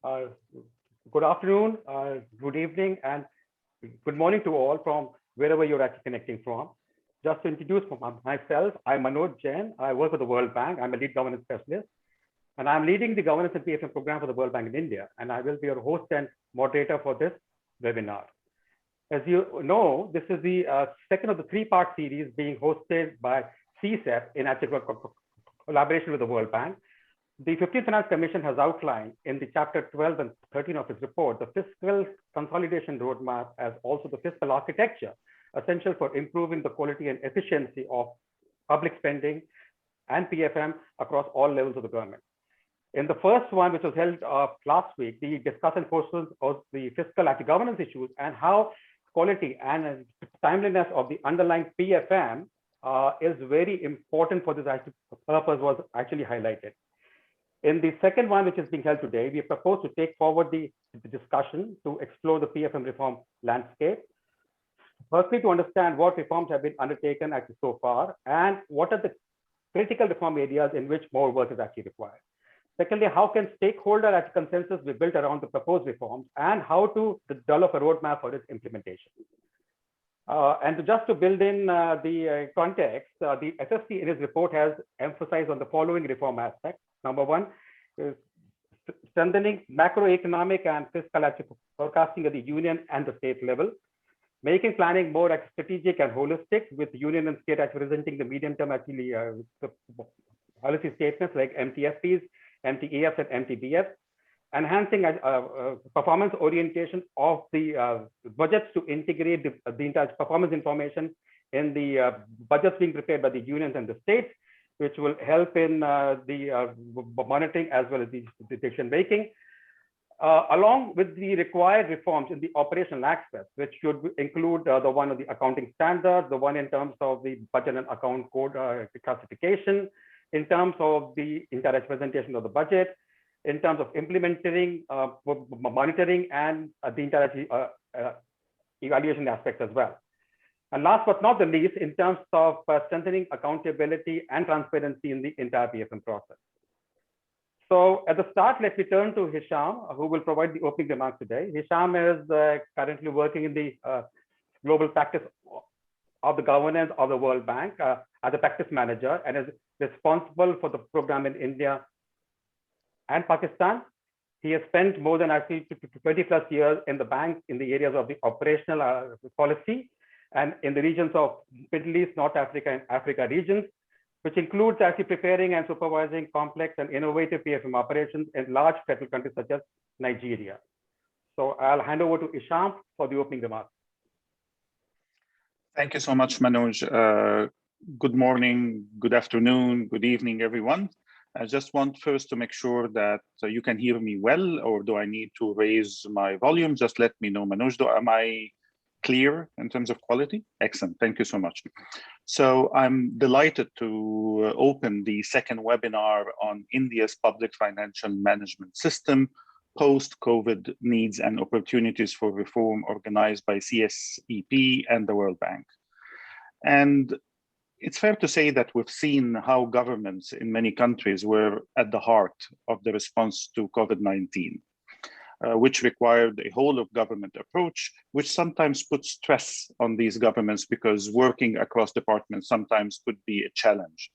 Uh, Good afternoon, good evening, and good morning to all from wherever you're actually connecting from. Just to introduce myself, I'm Manoj Jain. I work with the World Bank. I'm a lead governance specialist, and I'm leading the governance and PFM program for the World Bank in India. And I will be your host and moderator for this webinar. As you know, this is the second of the three-part series being hosted by CSEP in actual collaboration with the World Bank. The 15th Finance Commission has outlined in the chapter 12 and 13 of its report the fiscal consolidation roadmap as also the fiscal architecture essential for improving the quality and efficiency of public spending and PFM across all levels of the government. In the first one, which was held last week, the discussion focused on the fiscal governance issues and how quality and timeliness of the underlying PFM is very important for this purpose was actually highlighted. In the second one, which is being held today, we propose to take forward the discussion to explore the PFM reform landscape. Firstly, to understand what reforms have been undertaken actually so far and what are the critical reform areas in which more work is actually required. Secondly, how can stakeholder consensus be built around the proposed reforms and how to develop a roadmap for its implementation. And just to build in the context, the FFC in its report has emphasized on the following reform aspects. Number one is strengthening macroeconomic and fiscal forecasting at the union and the state level, making planning more strategic and holistic, with union and state representing the medium-term policy statements like MTFPs, MTEFs, and MTBFs, enhancing performance orientation of the budgets to integrate the entire performance information in the budgets being prepared by the unions and the states, which will help in the monitoring as well as the decision making, along with the required reforms in the operational aspects, which should include the one of the accounting standards, the one in terms of the budget and account code classification, in terms of the entire representation of the budget, in terms of implementing, monitoring, and the entire evaluation aspects as well. And last but not the least, in terms of strengthening accountability and transparency in the entire PFM process. So at the start, let me turn to Hisham, who will provide the opening remarks today. Hisham is currently working in the global practice of the governance of the World Bank as a practice manager and is responsible for the program in India and Pakistan. He has spent more than 20 plus years in the bank in the areas of the operational policy and in the regions of Middle East, North Africa, and Africa regions, which includes actually preparing and supervising complex and innovative PFM operations in large federal countries such as Nigeria. So I'll hand over to Isham for the opening remarks. Thank you so much, Manoj. Good morning, good afternoon, good evening, everyone. I just want first to make sure that you can hear me well, or do I need to raise my volume? Just let me know, Manoj. Am I clear in terms of quality? Excellent, thank you so much. So I'm delighted to open the second webinar on India's public financial management system, post-COVID needs and opportunities for reform, organized by CSEP and the World Bank. And it's fair to say that we've seen how governments in many countries were at the heart of the response to COVID-19. Which required a whole of government approach, which sometimes puts stress on these governments because working across departments sometimes could be a challenge.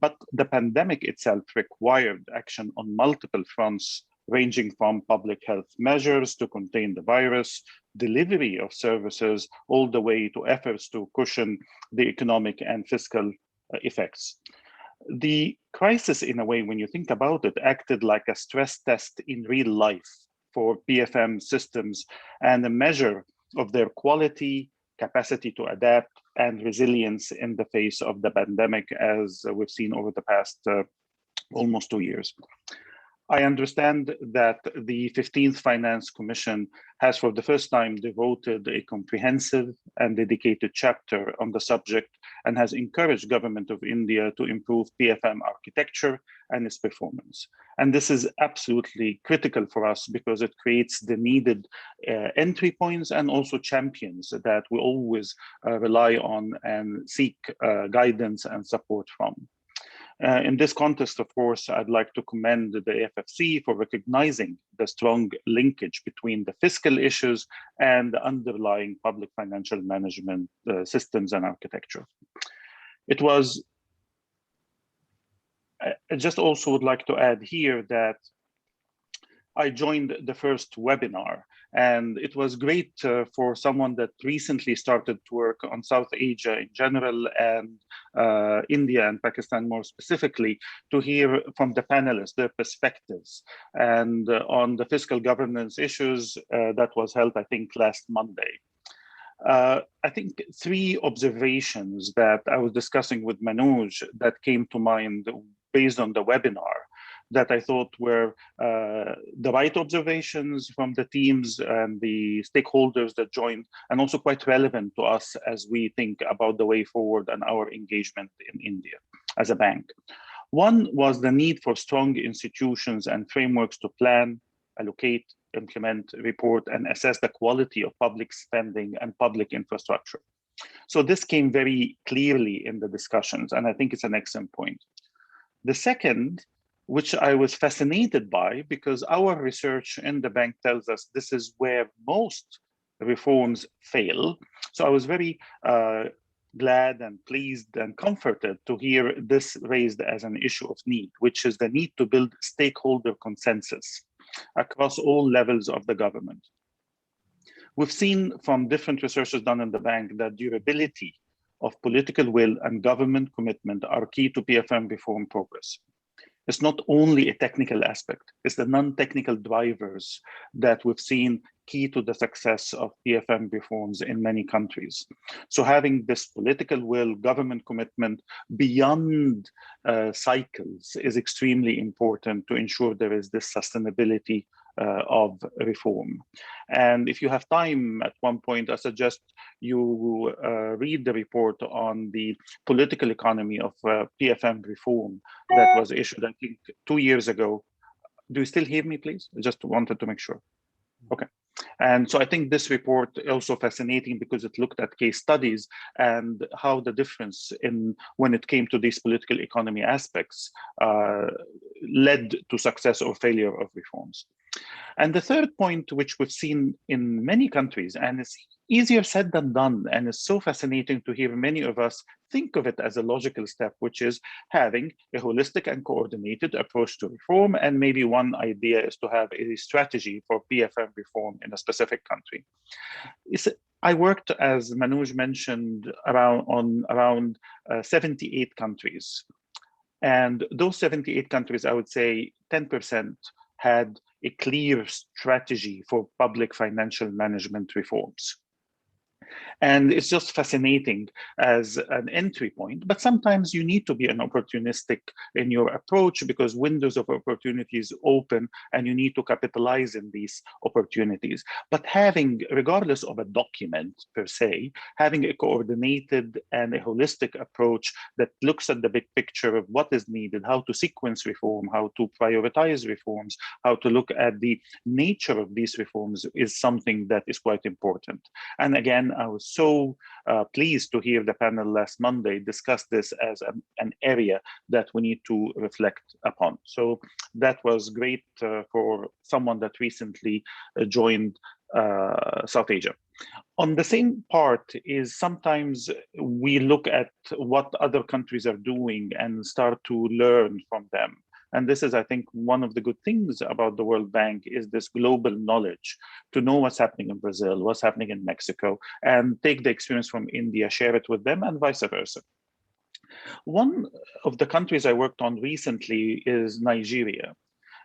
But the pandemic itself required action on multiple fronts, ranging from public health measures to contain the virus, delivery of services, all the way to efforts to cushion the economic and fiscal effects. The crisis, in a way, when you think about it, acted like a stress test in real life for PFM systems and a measure of their quality, capacity to adapt, and resilience in the face of the pandemic, as we've seen over the past almost 2 years. I understand that the 15th Finance Commission has for the first time devoted a comprehensive and dedicated chapter on the subject and has encouraged government of India to improve PFM architecture and its performance. And this is absolutely critical for us because it creates the needed entry points and also champions that we always rely on and seek guidance and support from. In this context, of course, I'd like to commend the FFC for recognizing the strong linkage between the fiscal issues and the underlying public financial management systems and architecture. It was, I just also would like to add here that I joined the first webinar, and it was great for someone that recently started to work on South Asia in general and India and Pakistan more specifically, to hear from the panelists their perspectives and on the fiscal governance issues that was held, I think, last Monday. I think three observations that I was discussing with Manoj that came to mind based on the webinar that I thought were the right observations from the teams and the stakeholders that joined, and also quite relevant to us as we think about the way forward and our engagement in India as a bank. One was the need for strong institutions and frameworks to plan, allocate, implement, report, and assess the quality of public spending and public infrastructure. So this came very clearly in the discussions, and I think it's an excellent point. The second, which I was fascinated by, because our research in the bank tells us this is where most reforms fail. So I was very glad and pleased and comforted to hear this raised as an issue of need, which is the need to build stakeholder consensus across all levels of the government. We've seen from different researches done in the bank that durability of political will and government commitment are key to PFM reform progress. It's not only a technical aspect, it's the non-technical drivers that we've seen key to the success of PFM reforms in many countries. So having this political will, government commitment beyond cycles is extremely important to ensure there is this sustainability of reform. And if you have time at one point, I suggest you read the report on the political economy of PFM reform that was issued, I think, 2 years ago. Do you still hear me, please? I just wanted to make sure. Okay. And so I think this report also fascinating because it looked at case studies and how the difference in when it came to these political economy aspects led to success or failure of reforms. And the third point, which we've seen in many countries, and it's easier said than done, and it's so fascinating to hear many of us think of it as a logical step, which is having a holistic and coordinated approach to reform. And maybe one idea is to have a strategy for PFM reform in a specific country. I worked, as Manoj mentioned, around 78 countries. And those 78 countries, I would say 10% had a clear strategy for public financial management reforms. And it's just fascinating as an entry point, but sometimes you need to be an opportunistic in your approach because windows of opportunities open and you need to capitalize in these opportunities. But having, regardless of a document per se, having a coordinated and a holistic approach that looks at the big picture of what is needed, how to sequence reform, how to prioritize reforms, how to look at the nature of these reforms is something that is quite important. And again, I was so pleased to hear the panel last Monday discuss this as an area that we need to reflect upon. So that was great for someone that recently joined South Asia. On the same part is sometimes we look at what other countries are doing and start to learn from them. And this is, I think, one of the good things about the World Bank is this global knowledge to know what's happening in Brazil, what's happening in Mexico, and take the experience from India, share it with them, and vice versa. One of the countries I worked on recently is Nigeria.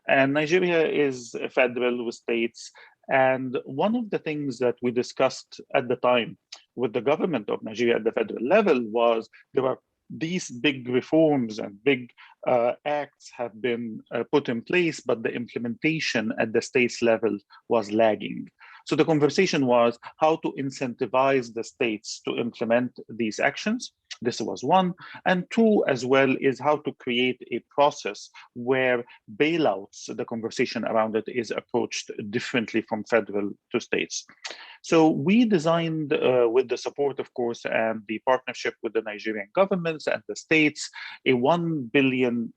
And Nigeria is federal with states. And one of the things that we discussed at the time with the government of Nigeria at the federal level was there are these big reforms and big acts have been put in place, but the implementation at the states level was lagging. So the conversation was how to incentivize the states to implement these actions, This was one. And two, as well, is how to create a process where bailouts, the conversation around it, is approached differently from federal to states. So we designed, with the support, of course, and the partnership with the Nigerian governments and the states, a $1 billion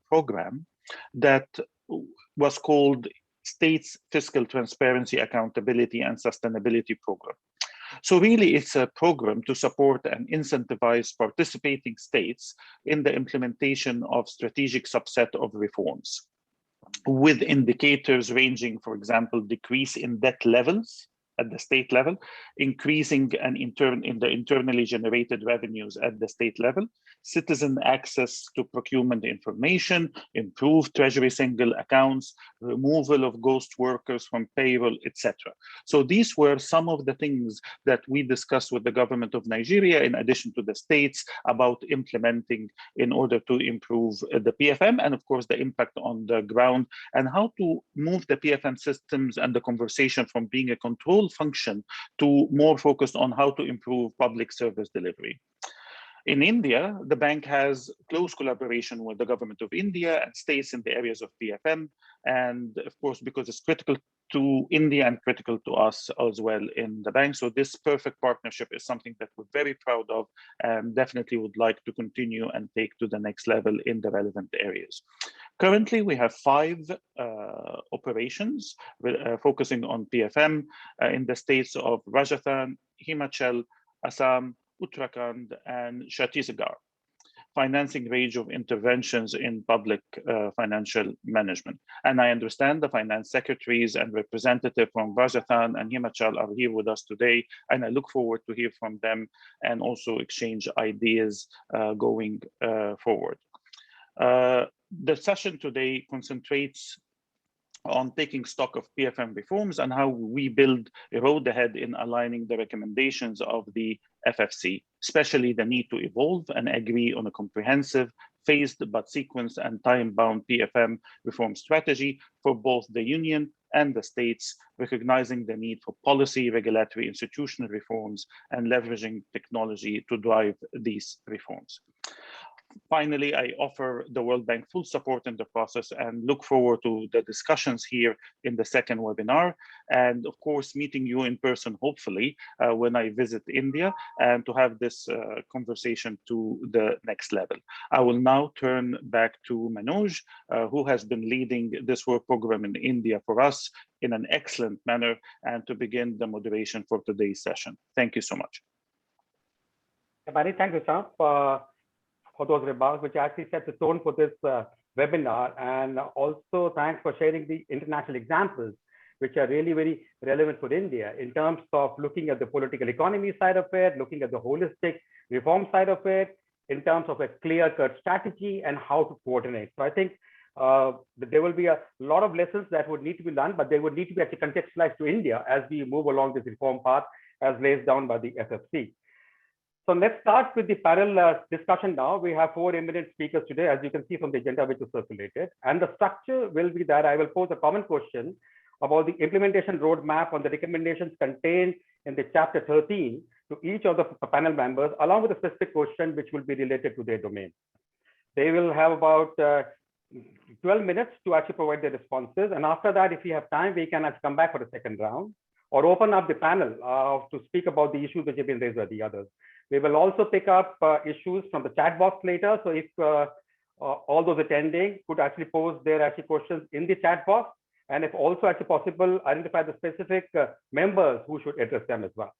program that was called States Fiscal Transparency, Accountability, and Sustainability Program. So really, it's a program to support and incentivize participating states in the implementation of strategic subset of reforms, with indicators ranging, for example, decrease in debt levels at the state level, increasing in the internally generated revenues at the state level, citizen access to procurement information, improved treasury single accounts, removal of ghost workers from payroll, etc. So these were some of the things that we discussed with the government of Nigeria, in addition to the states, about implementing in order to improve the PFM, and of course the impact on the ground, and how to move the PFM systems and the conversation from being a control function to more focused on how to improve public service delivery. In India, the bank has close collaboration with the government of India and states in the areas of PFM. And of course, because it's critical to India and critical to us as well in the bank. So this perfect partnership is something that we're very proud of and definitely would like to continue and take to the next level in the relevant areas. Currently, we have 5 operations focusing on PFM in the states of Rajasthan, Himachal, Assam, Uttarakhand, and Chhattisgarh, financing range of interventions in public financial management. And I understand the finance secretaries and representatives from Rajasthan and Himachal are here with us today, and I look forward to hear from them and also exchange ideas going forward. The session today concentrates on taking stock of PFM reforms and how we build a road ahead in aligning the recommendations of the FFC, especially the need to evolve and agree on a comprehensive, phased but sequenced and time-bound PFM reform strategy for both the Union and the states, recognizing the need for policy, regulatory, institutional reforms, and leveraging technology to drive these reforms. Finally, I offer the World Bank full support in the process and look forward to the discussions here in the second webinar. And of course, meeting you in person, hopefully, when I visit India, and to have this conversation to the next level. I will now turn back to Manoj, who has been leading this work program in India for us in an excellent manner, and to begin the moderation for today's session. Thank you so much. Many thanks, Sam, for those remarks, which actually set the tone for this webinar. And also thanks for sharing the international examples, which are really very relevant for India in terms of looking at the political economy side of it, looking at the holistic reform side of it, in terms of a clear-cut strategy and how to coordinate. So I think there will be a lot of lessons that would need to be learned, but they would need to be actually contextualized to India as we move along this reform path as laid down by the FFC. So let's start with the panel discussion now. We have 4 eminent speakers today, as you can see from the agenda which is circulated. And the structure will be that I will pose a common question about the implementation roadmap on the recommendations contained in the chapter 13 to each of the panel members, along with a specific question which will be related to their domain. They will have about 12 minutes to actually provide their responses. And after that, if we have time, we can actually come back for the second round or open up the panel to speak about the issues which have been raised by the others. We will also pick up issues from the chat box later. So if all those attending could actually pose their questions in the chat box, and if also actually possible, identify the specific members who should address them as well.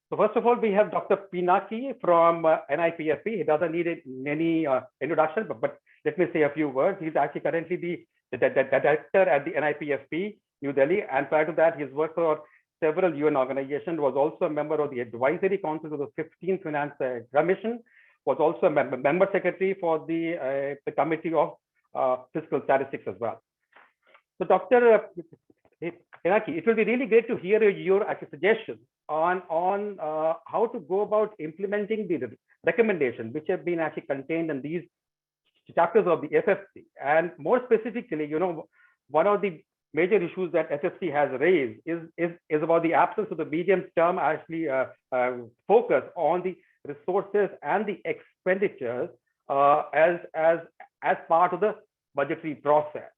So first of all, we have Dr. Pinaki from NIPFP. He doesn't need any introduction, but let me say a few words. He's actually currently the director at the NIPFP, New Delhi. And prior to that, he's worked for several UN organizations, was also a member of the advisory council of the 15th Finance Commission, was also a member secretary for the Committee of Fiscal Statistics as well. So Dr. Pinaki, it will be really great to hear your suggestions on how to go about implementing the recommendations which have been actually contained in these chapters of the FFC. And more specifically, one of the major issues that FFC has raised is about the absence of the medium-term focus on the resources and the expenditures as part of the budgetary process,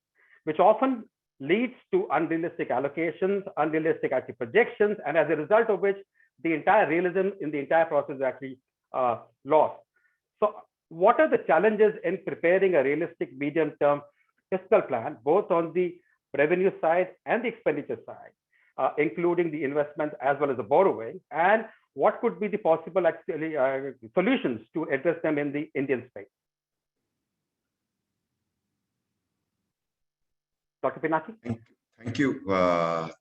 which often leads to unrealistic allocations, unrealistic actually projections, and as a result of which the entire realism in the entire process is actually lost. So what are the challenges in preparing a realistic medium-term fiscal plan, both on the revenue side and the expenditure side, including the investments as well as the borrowing, and what could be the possible actually solutions to address them in the Indian space? Dr. Pinaki? Thank you.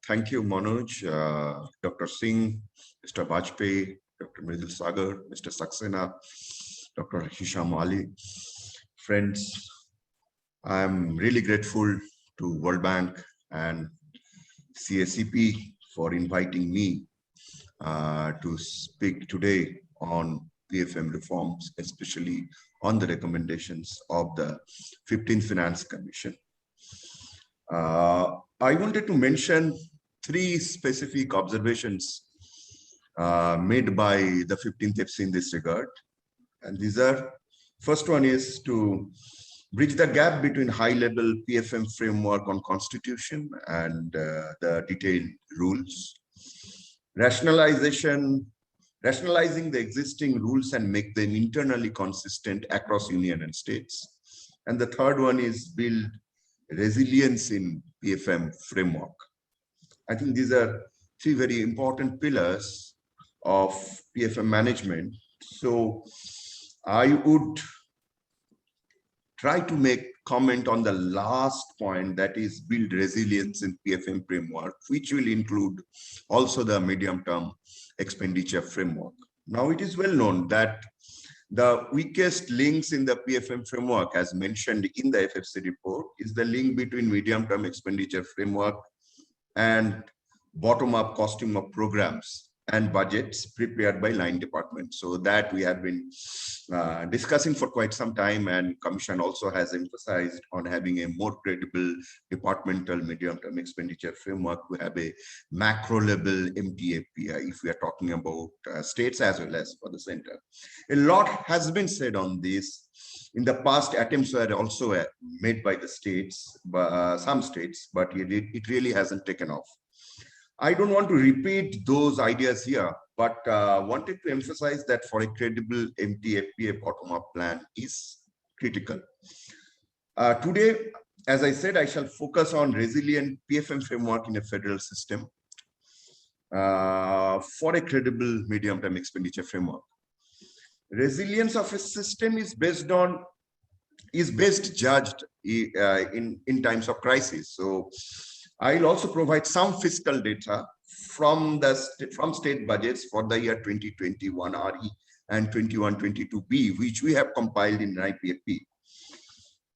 Thank you, Manoj, Dr. Singh, Mr. Bajpayee, Dr. Mridul Sagar, Mr. Saxena, Dr. Hisham Ali. Friends, I'm really grateful to World Bank and CSEP for inviting me to speak today on PFM reforms, especially on the recommendations of the 15th Finance Commission. I wanted to mention three specific observations made by the 15th FC in this regard. And these are, first one is to bridge the gap between high-level PFM framework on constitution and the detailed rules. Rationalizing the existing rules and make them internally consistent across union and states. And the third one is build resilience in PFM framework. I think these are three very important pillars of PFM management. So I would try to make comment on the last point, that is build resilience in PFM framework, which will include also the medium-term expenditure framework. Now, it is well known that the weakest links in the PFM framework, as mentioned in the FFC report, is the link between medium-term expenditure framework and bottom-up costing of programs and budgets prepared by line departments. So that we have been discussing for quite some time, and Commission also has emphasized on having a more credible departmental medium-term expenditure framework to have a macro-level MTAPI if we are talking about states as well as for the center. A lot has been said on this. In the past, attempts were also made by the states, some states, but it really hasn't taken off. I don't want to repeat those ideas here, but wanted to emphasize that for a credible MTFPA bottom-up plan is critical. Today, as I said, I shall focus on resilient PFM framework in a federal system for a credible medium-term expenditure framework. Resilience of a system is best judged in times of crisis. So I'll also provide some fiscal data from state budgets for the year 2021 RE and 21-22B, which we have compiled in IPFP.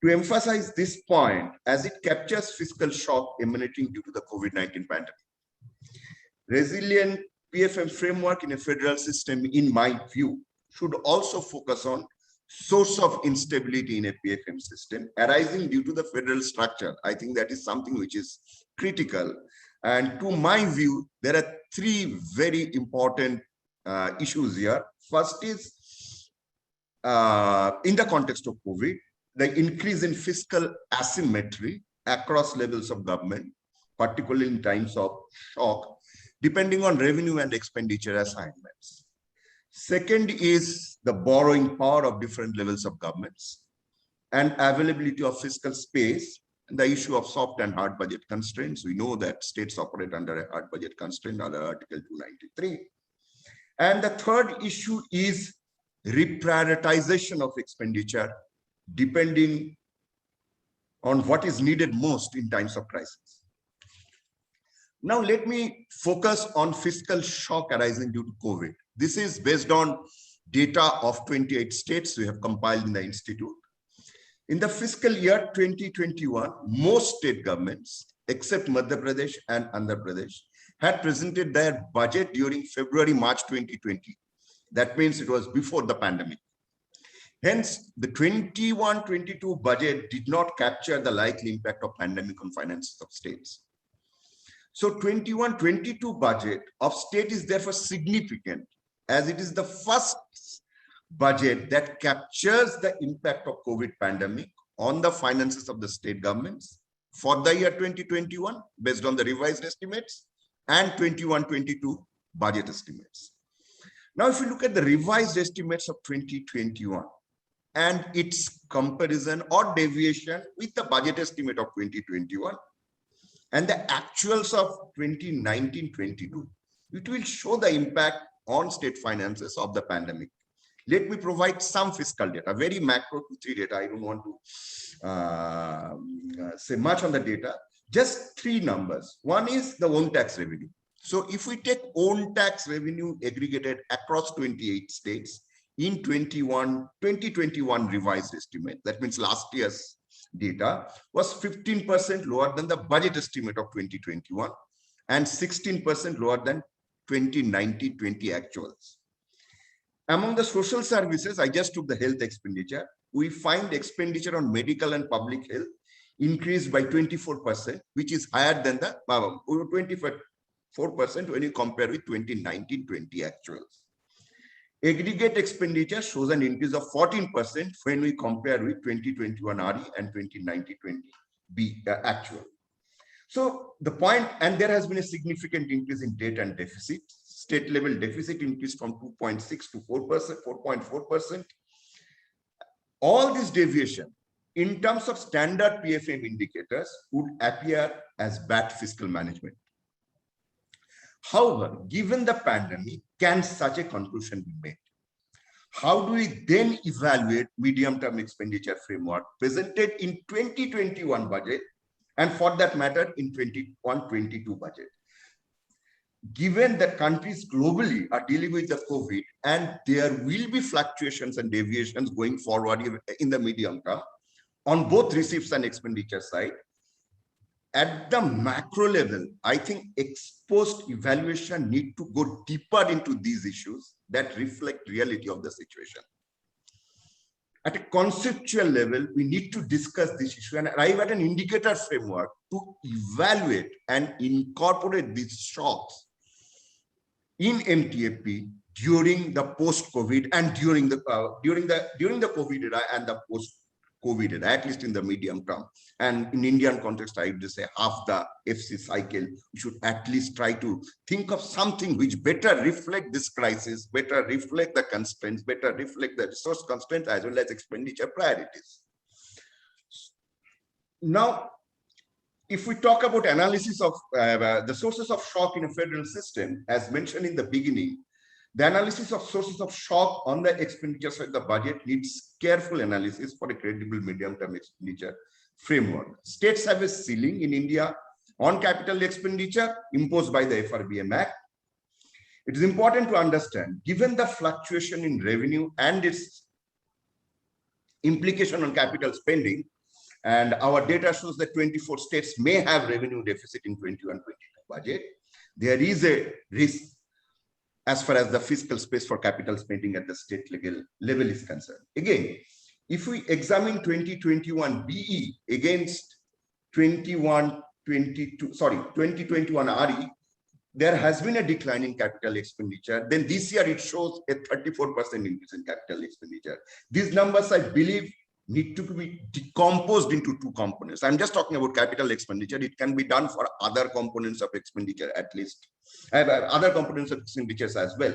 To emphasize this point, as it captures fiscal shock emanating due to the COVID-19 pandemic. Resilient PFM framework in a federal system, in my view, should also focus on source of instability in a PFM system arising due to the federal structure. I think that is something which is critical. And to my view, there are three very important issues here. First is, in the context of COVID, the increase in fiscal asymmetry across levels of government, particularly in times of shock, depending on revenue and expenditure assignments. Second is the borrowing power of different levels of governments and availability of fiscal space, and the issue of soft and hard budget constraints. We know that states operate under a hard budget constraint under Article 293. And the third issue is reprioritization of expenditure depending on what is needed most in times of crisis. Now, let me focus on fiscal shock arising due to COVID. This is based on data of 28 states we have compiled in the Institute. In the fiscal year 2021, most state governments, except Madhya Pradesh and Andhra Pradesh, had presented their budget during February-March 2020. That means it was before the pandemic. Hence, the 21-22 budget did not capture the likely impact of pandemic on finances of states. So 21-22 budget of state is therefore significant as it is the first budget that captures the impact of COVID pandemic on the finances of the state governments for the year 2021 based on the revised estimates and 21-22 budget estimates. Now, if you look at the revised estimates of 2021 and its comparison or deviation with the budget estimate of 2021 and the actuals of 2019-22, it will show the impact on state finances of the pandemic. Let me provide some fiscal data, very macro to 3 data. I don't want to say much on the data, just 3 numbers. One is the own tax revenue. So if we take own tax revenue aggregated across 28 states in 2021 revised estimate, that means last year's data was 15% lower than the budget estimate of 2021 and 16% lower than 2019-20 actuals. Among the social services, I just took the health expenditure. We find expenditure on medical and public health increased by 24%, which is higher than the 24% when you compare with 2019-20 actuals. Aggregate expenditure shows an increase of 14% when we compare with 2021 RE and 2019-20 B actual. So the point, and there has been a significant increase in debt and deficit. State level deficit increased from 2.6 to 4%, 4.4%. All this deviation in terms of standard PFM indicators would appear as bad fiscal management. However, given the pandemic, can such a conclusion be made? How do we then evaluate medium-term expenditure framework presented in 2021 budget and for that matter in 21-22 budget? Given that countries globally are dealing with the COVID and there will be fluctuations and deviations going forward in the medium term on both receipts and expenditure side, at the macro level, I think ex-post evaluation need to go deeper into these issues that reflect reality of the situation. At a conceptual level, we need to discuss this issue and arrive at an indicator framework to evaluate and incorporate these shocks in MTFP during the post-COVID and during the COVID era and the post-COVID era, at least in the medium term. And in Indian context, I would say half the FC cycle, we should at least try to think of something which better reflect this crisis, better reflect the constraints, better reflect the resource constraints as well as expenditure priorities. Now, if we talk about analysis of the sources of shock in a federal system, as mentioned in the beginning, the analysis of sources of shock on the expenditure side of the budget needs careful analysis for a credible medium-term expenditure framework. States have a ceiling in India on capital expenditure imposed by the FRBM Act. It is important to understand, given the fluctuation in revenue and its implication on capital spending, and our data shows that 24 states may have revenue deficit in 21-22 budget. There is a risk as far as the fiscal space for capital spending at the state level is concerned. Again, if we examine 2021 BE against 2021 RE, there has been a decline in capital expenditure. Then this year it shows a 34% increase in capital expenditure. These numbers, I believe, need to be decomposed into 2 components. I'm just talking about capital expenditure. It can be done for other components of expenditure, at least other components of expenditures as well.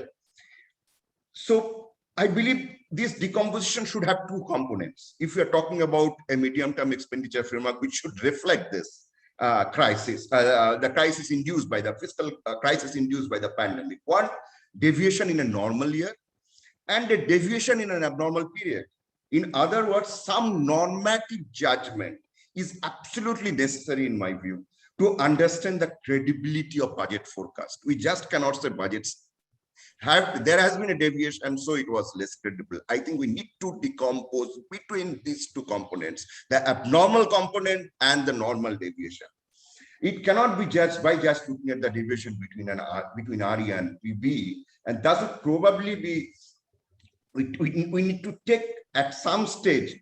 So I believe this decomposition should have 2 components. If we are talking about a medium-term expenditure framework, which should reflect this crisis, the crisis induced by the fiscal crisis induced by the pandemic. One, deviation in a normal year and a deviation in an abnormal period. In other words, some normative judgment is absolutely necessary, in my view, to understand the credibility of budget forecast. We just cannot say budgets there has been a deviation, so it was less credible. I think we need to decompose between these 2 components, the abnormal component and the normal deviation. It cannot be judged by just looking at the deviation between RE and PB, and thus it probably be we need to take at some stage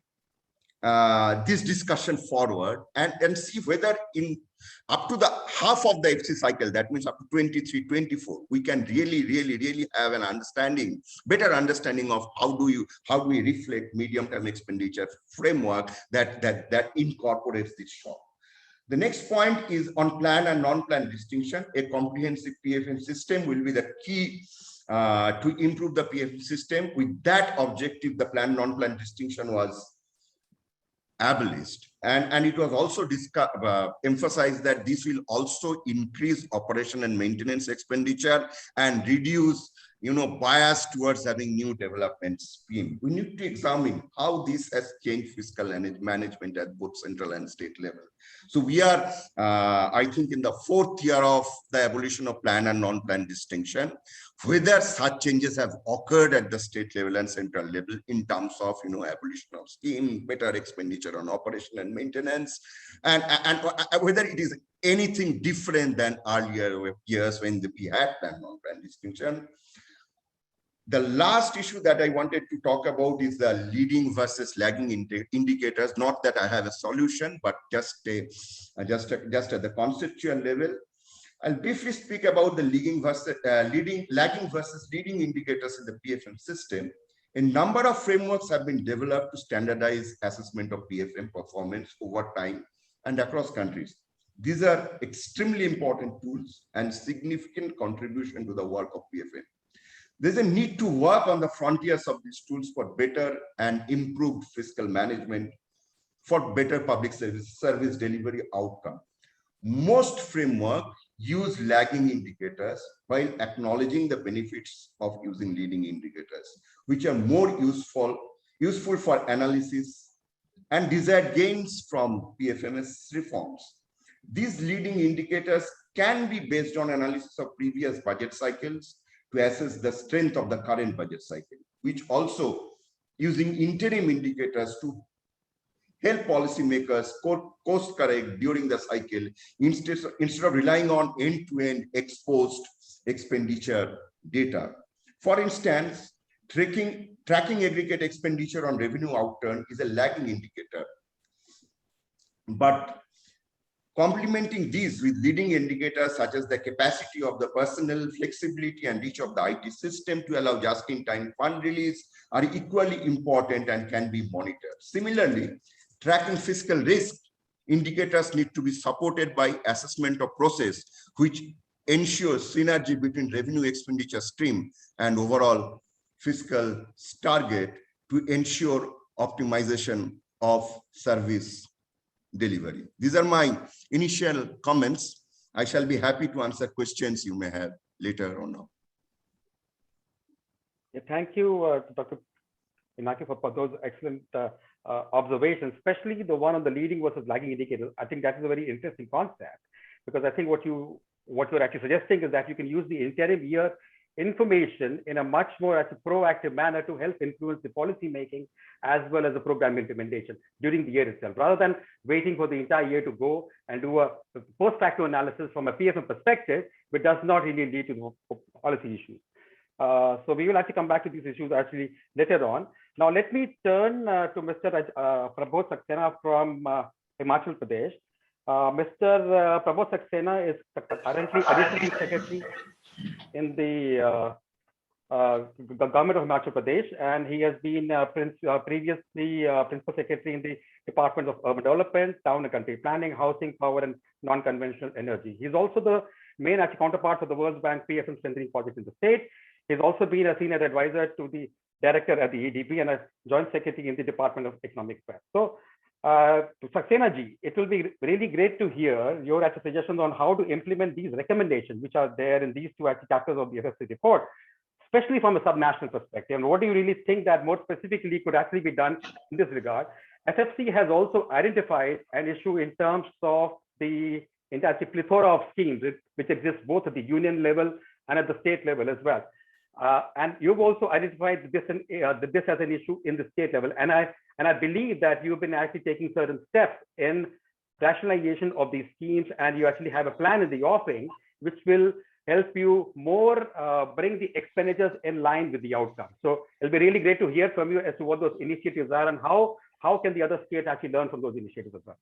this discussion forward and see whether in up to the half of the FC cycle, that means up to 23, 24, we can really have an understanding, better understanding of how do we reflect medium-term expenditure framework that incorporates this shock. The next point is on plan and non-plan distinction. A comprehensive PFM system will be the key to improve the PFM system. With that objective, the plan non-plan distinction was abolished, and it was also emphasized that this will also increase operation and maintenance expenditure and reduce bias towards having new development scheme. We need to examine how this has changed fiscal management at both central and state level. So we are, I think, in the fourth year of the abolition of plan and non-plan distinction. Whether such changes have occurred at the state level and central level in terms of abolition of scheme, better expenditure on operation and maintenance, and whether it is anything different than earlier years when we had plan non-plan distinction. The last issue that I wanted to talk about is the leading versus lagging indicators. Not that I have a solution, but just at the conceptual level. I'll briefly speak about the lagging versus leading indicators in the PFM system. A number of frameworks have been developed to standardize assessment of PFM performance over time and across countries. These are extremely important tools and significant contribution to the work of PFM. There's a need to work on the frontiers of these tools for better and improved fiscal management, for better public service delivery outcome. Most frameworks use lagging indicators while acknowledging the benefits of using leading indicators, which are more useful for analysis and desired gains from PFMS reforms. These leading indicators can be based on analysis of previous budget cycles to assess the strength of the current budget cycle, which also using interim indicators to help policymakers course correct during the cycle instead of relying on end-to-end exposed expenditure data. For instance, tracking aggregate expenditure on revenue outturn is a lagging indicator, but complementing these with leading indicators such as the capacity of the personnel, flexibility, and reach of the IT system to allow just-in-time fund release are equally important and can be monitored. Similarly, tracking fiscal risk indicators need to be supported by assessment of process, which ensures synergy between revenue expenditure stream and overall fiscal target to ensure optimization of service delivery. These are my initial comments. I shall be happy to answer questions you may have later on now. Yeah, thank you, Dr. Inaki, for those excellent observations, especially the one on the leading versus lagging indicators. I think that is a very interesting concept, because I think what you're actually suggesting is that you can use the interim year information in a much more proactive manner to help influence the policy making as well as the program implementation during the year itself, rather than waiting for the entire year to go and do a post-facto analysis from a PFM perspective, which does not really lead to policy issues. So we will have to come back to these issues actually later on. Now, let me turn to Mr. Prabodh Saxena from Himachal Pradesh. Mr. Prabodh Saxena is currently Additional Secretary in the government of Himachal Pradesh, and he has been previously Principal Secretary in the Department of Urban Development, Town and Country Planning, Housing, Power and Non-Conventional Energy. He's also the main counterpart of the World Bank PFM strengthening project in the state. He's also been a senior advisor to the director at the EDB and a joint secretary in the Department of Economic Affairs. So, Saxena ji, it will be really great to hear your suggestions on how to implement these recommendations, which are there in these two chapters of the FFC report, especially from a subnational perspective. And what do you really think that more specifically could actually be done in this regard? FFC has also identified an issue in terms of the plethora of schemes which exist both at the union level and at the state level as well. And you've also identified this as an issue in the state level. And I believe that you've been actually taking certain steps in rationalization of these schemes, and you actually have a plan in the offing, which will help you more bring the expenditures in line with the outcome. So it'll be really great to hear from you as to what those initiatives are and how can the other states actually learn from those initiatives as well.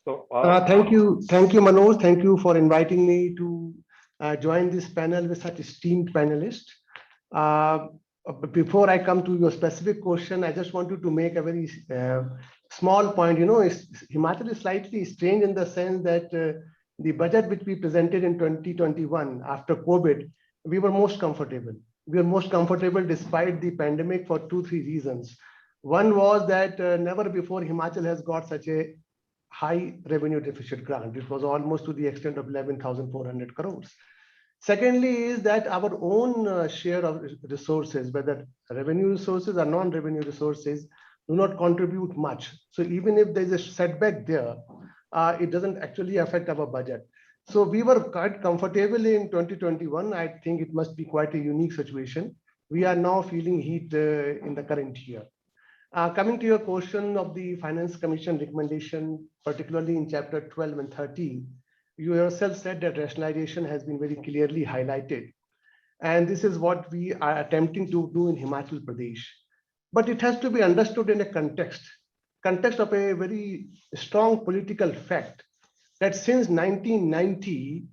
So Thank you, Manoj. Thank you for inviting me to join this panel with such esteemed panelists. Before I come to your specific question, I just wanted to make a very small point. Himachal is slightly strange in the sense that the budget which we presented in 2021 after COVID, we were most comfortable. We were most comfortable despite the pandemic for 2-3 reasons. One was that never before Himachal has got such a high revenue deficit grant. It was almost to the extent of 11,400 crores. Secondly is that our own share of resources, whether revenue resources or non-revenue resources, do not contribute much. So even if there is a setback there, it doesn't actually affect our budget. So we were quite comfortable in 2021. I think it must be quite a unique situation. We are now feeling heat in the current year. Coming to your question of the Finance Commission recommendation, particularly in chapter 12 and 13, you yourself said that rationalization has been very clearly highlighted. And this is what we are attempting to do in Himachal Pradesh. But it has to be understood in a context of a very strong political fact that since 1990,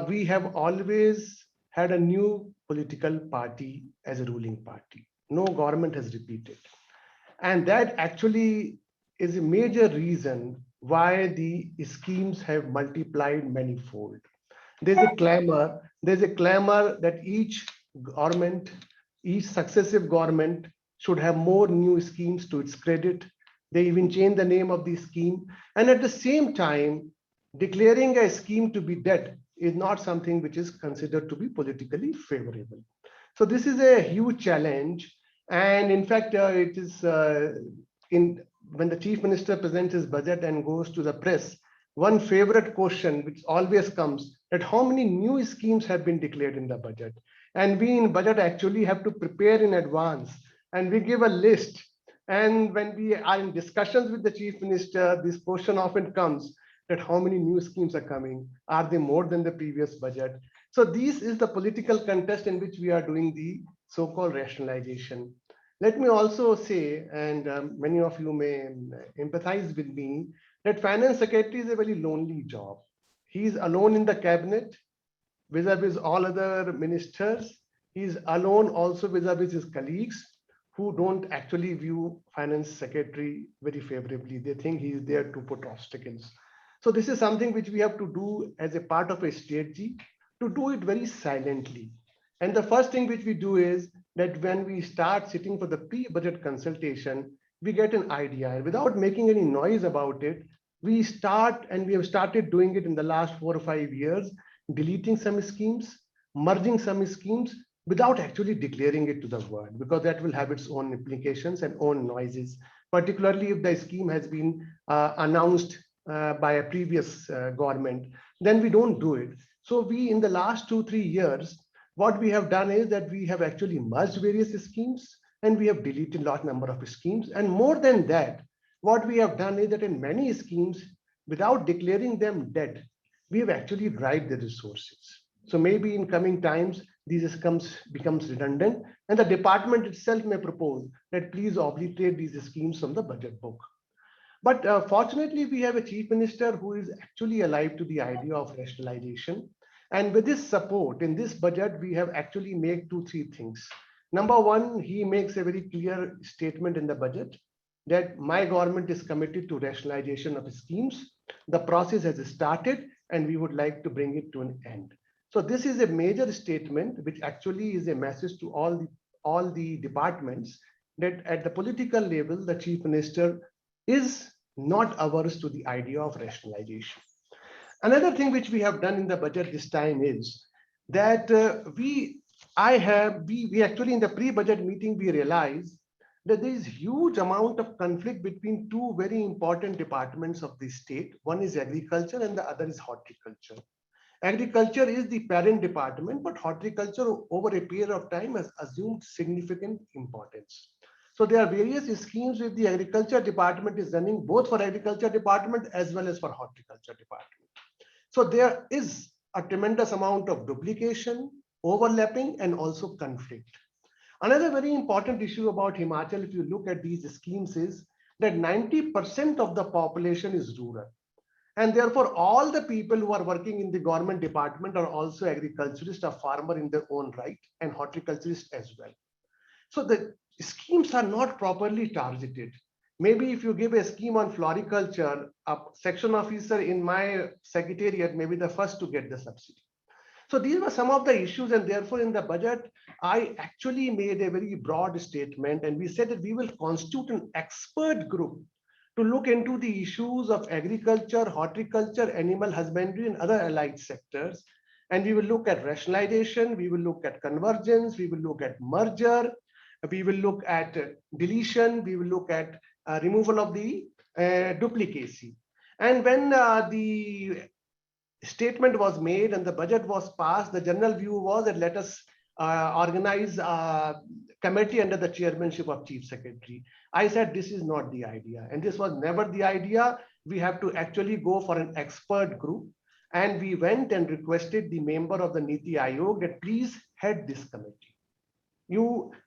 we have always had a new political party as a ruling party. No government has repeated. And that actually is a major reason why the schemes have multiplied manifold. There's a clamor that each government, each successive government should have more new schemes to its credit. They even change the name of the scheme. And at the same time, declaring a scheme to be dead is not something which is considered to be politically favorable. So this is a huge challenge. And in fact, it is when the chief minister presents his budget and goes to the press, one favorite question which always comes that how many new schemes have been declared in the budget. And we in budget actually have to prepare in advance and we give a list. And when we are in discussions with the chief minister, this question often comes that how many new schemes are coming? Are they more than the previous budget? So this is the political contest in which we are doing the so-called rationalization. Let me also say, and many of you may empathize with me, that finance secretary is a very lonely job. He's alone in the cabinet vis-a-vis all other ministers. He's alone also vis-a-vis his colleagues who don't actually view finance secretary very favorably. They think he's there to put obstacles. So this is something which we have to do as a part of a strategy, to do it very silently. And the first thing which we do is that when we start sitting for the pre-budget consultation, we get an idea. And without making any noise about it, we start, and we have started doing it in the last 4 or 5 years, deleting some schemes, merging some schemes, without actually declaring it to the world, because that will have its own implications and own noises, particularly if the scheme has been announced by a previous government, then we don't do it. So we, in the last 2-3 years, what we have done is that we have actually merged various schemes and we have deleted a large number of schemes. And more than that, what we have done is that in many schemes, without declaring them dead, we have actually derived the resources. So maybe in coming times, these becomes redundant, and the department itself may propose that please obliterate these schemes from the budget book. But fortunately, we have a chief minister who is actually alive to the idea of rationalization. And with this support in this budget, we have actually made 2-3 things. Number one, he makes a very clear statement in the budget that my government is committed to rationalization of schemes. The process has started and we would like to bring it to an end. So this is a major statement, which actually is a message to all the departments that at the political level, the chief minister is not averse to the idea of rationalization. Another thing which we have done in the budget this time is that we actually in the pre-budget meeting, we realized that there is huge amount of conflict between two very important departments of the state. One is agriculture and the other is horticulture. Agriculture is the parent department, but horticulture over a period of time has assumed significant importance. So there are various schemes which the agriculture department is running, both for agriculture department as well as for horticulture department. So there is a tremendous amount of duplication, overlapping, and also conflict. Another very important issue about Himachal, if you look at these schemes, is that 90% of the population is rural. And therefore, all the people who are working in the government department are also agriculturists or farmer in their own right, and horticulturists as well. So the schemes are not properly targeted. Maybe if you give a scheme on floriculture, a section officer in my secretariat may be the first to get the subsidy. So these were some of the issues, and therefore in the budget, I actually made a very broad statement, and we said that we will constitute an expert group to look into the issues of agriculture, horticulture, animal husbandry, and other allied sectors. And we will look at rationalization, we will look at convergence, we will look at merger, we will look at deletion, we will look at removal of the duplicacy. And when the statement was made and the budget was passed, the general view was that let us organize a committee under the chairmanship of Chief Secretary. I said this is not the idea, and this was never the idea. We have to actually go for an expert group, and we went and requested the member of the Niti Aayog that please head this committee.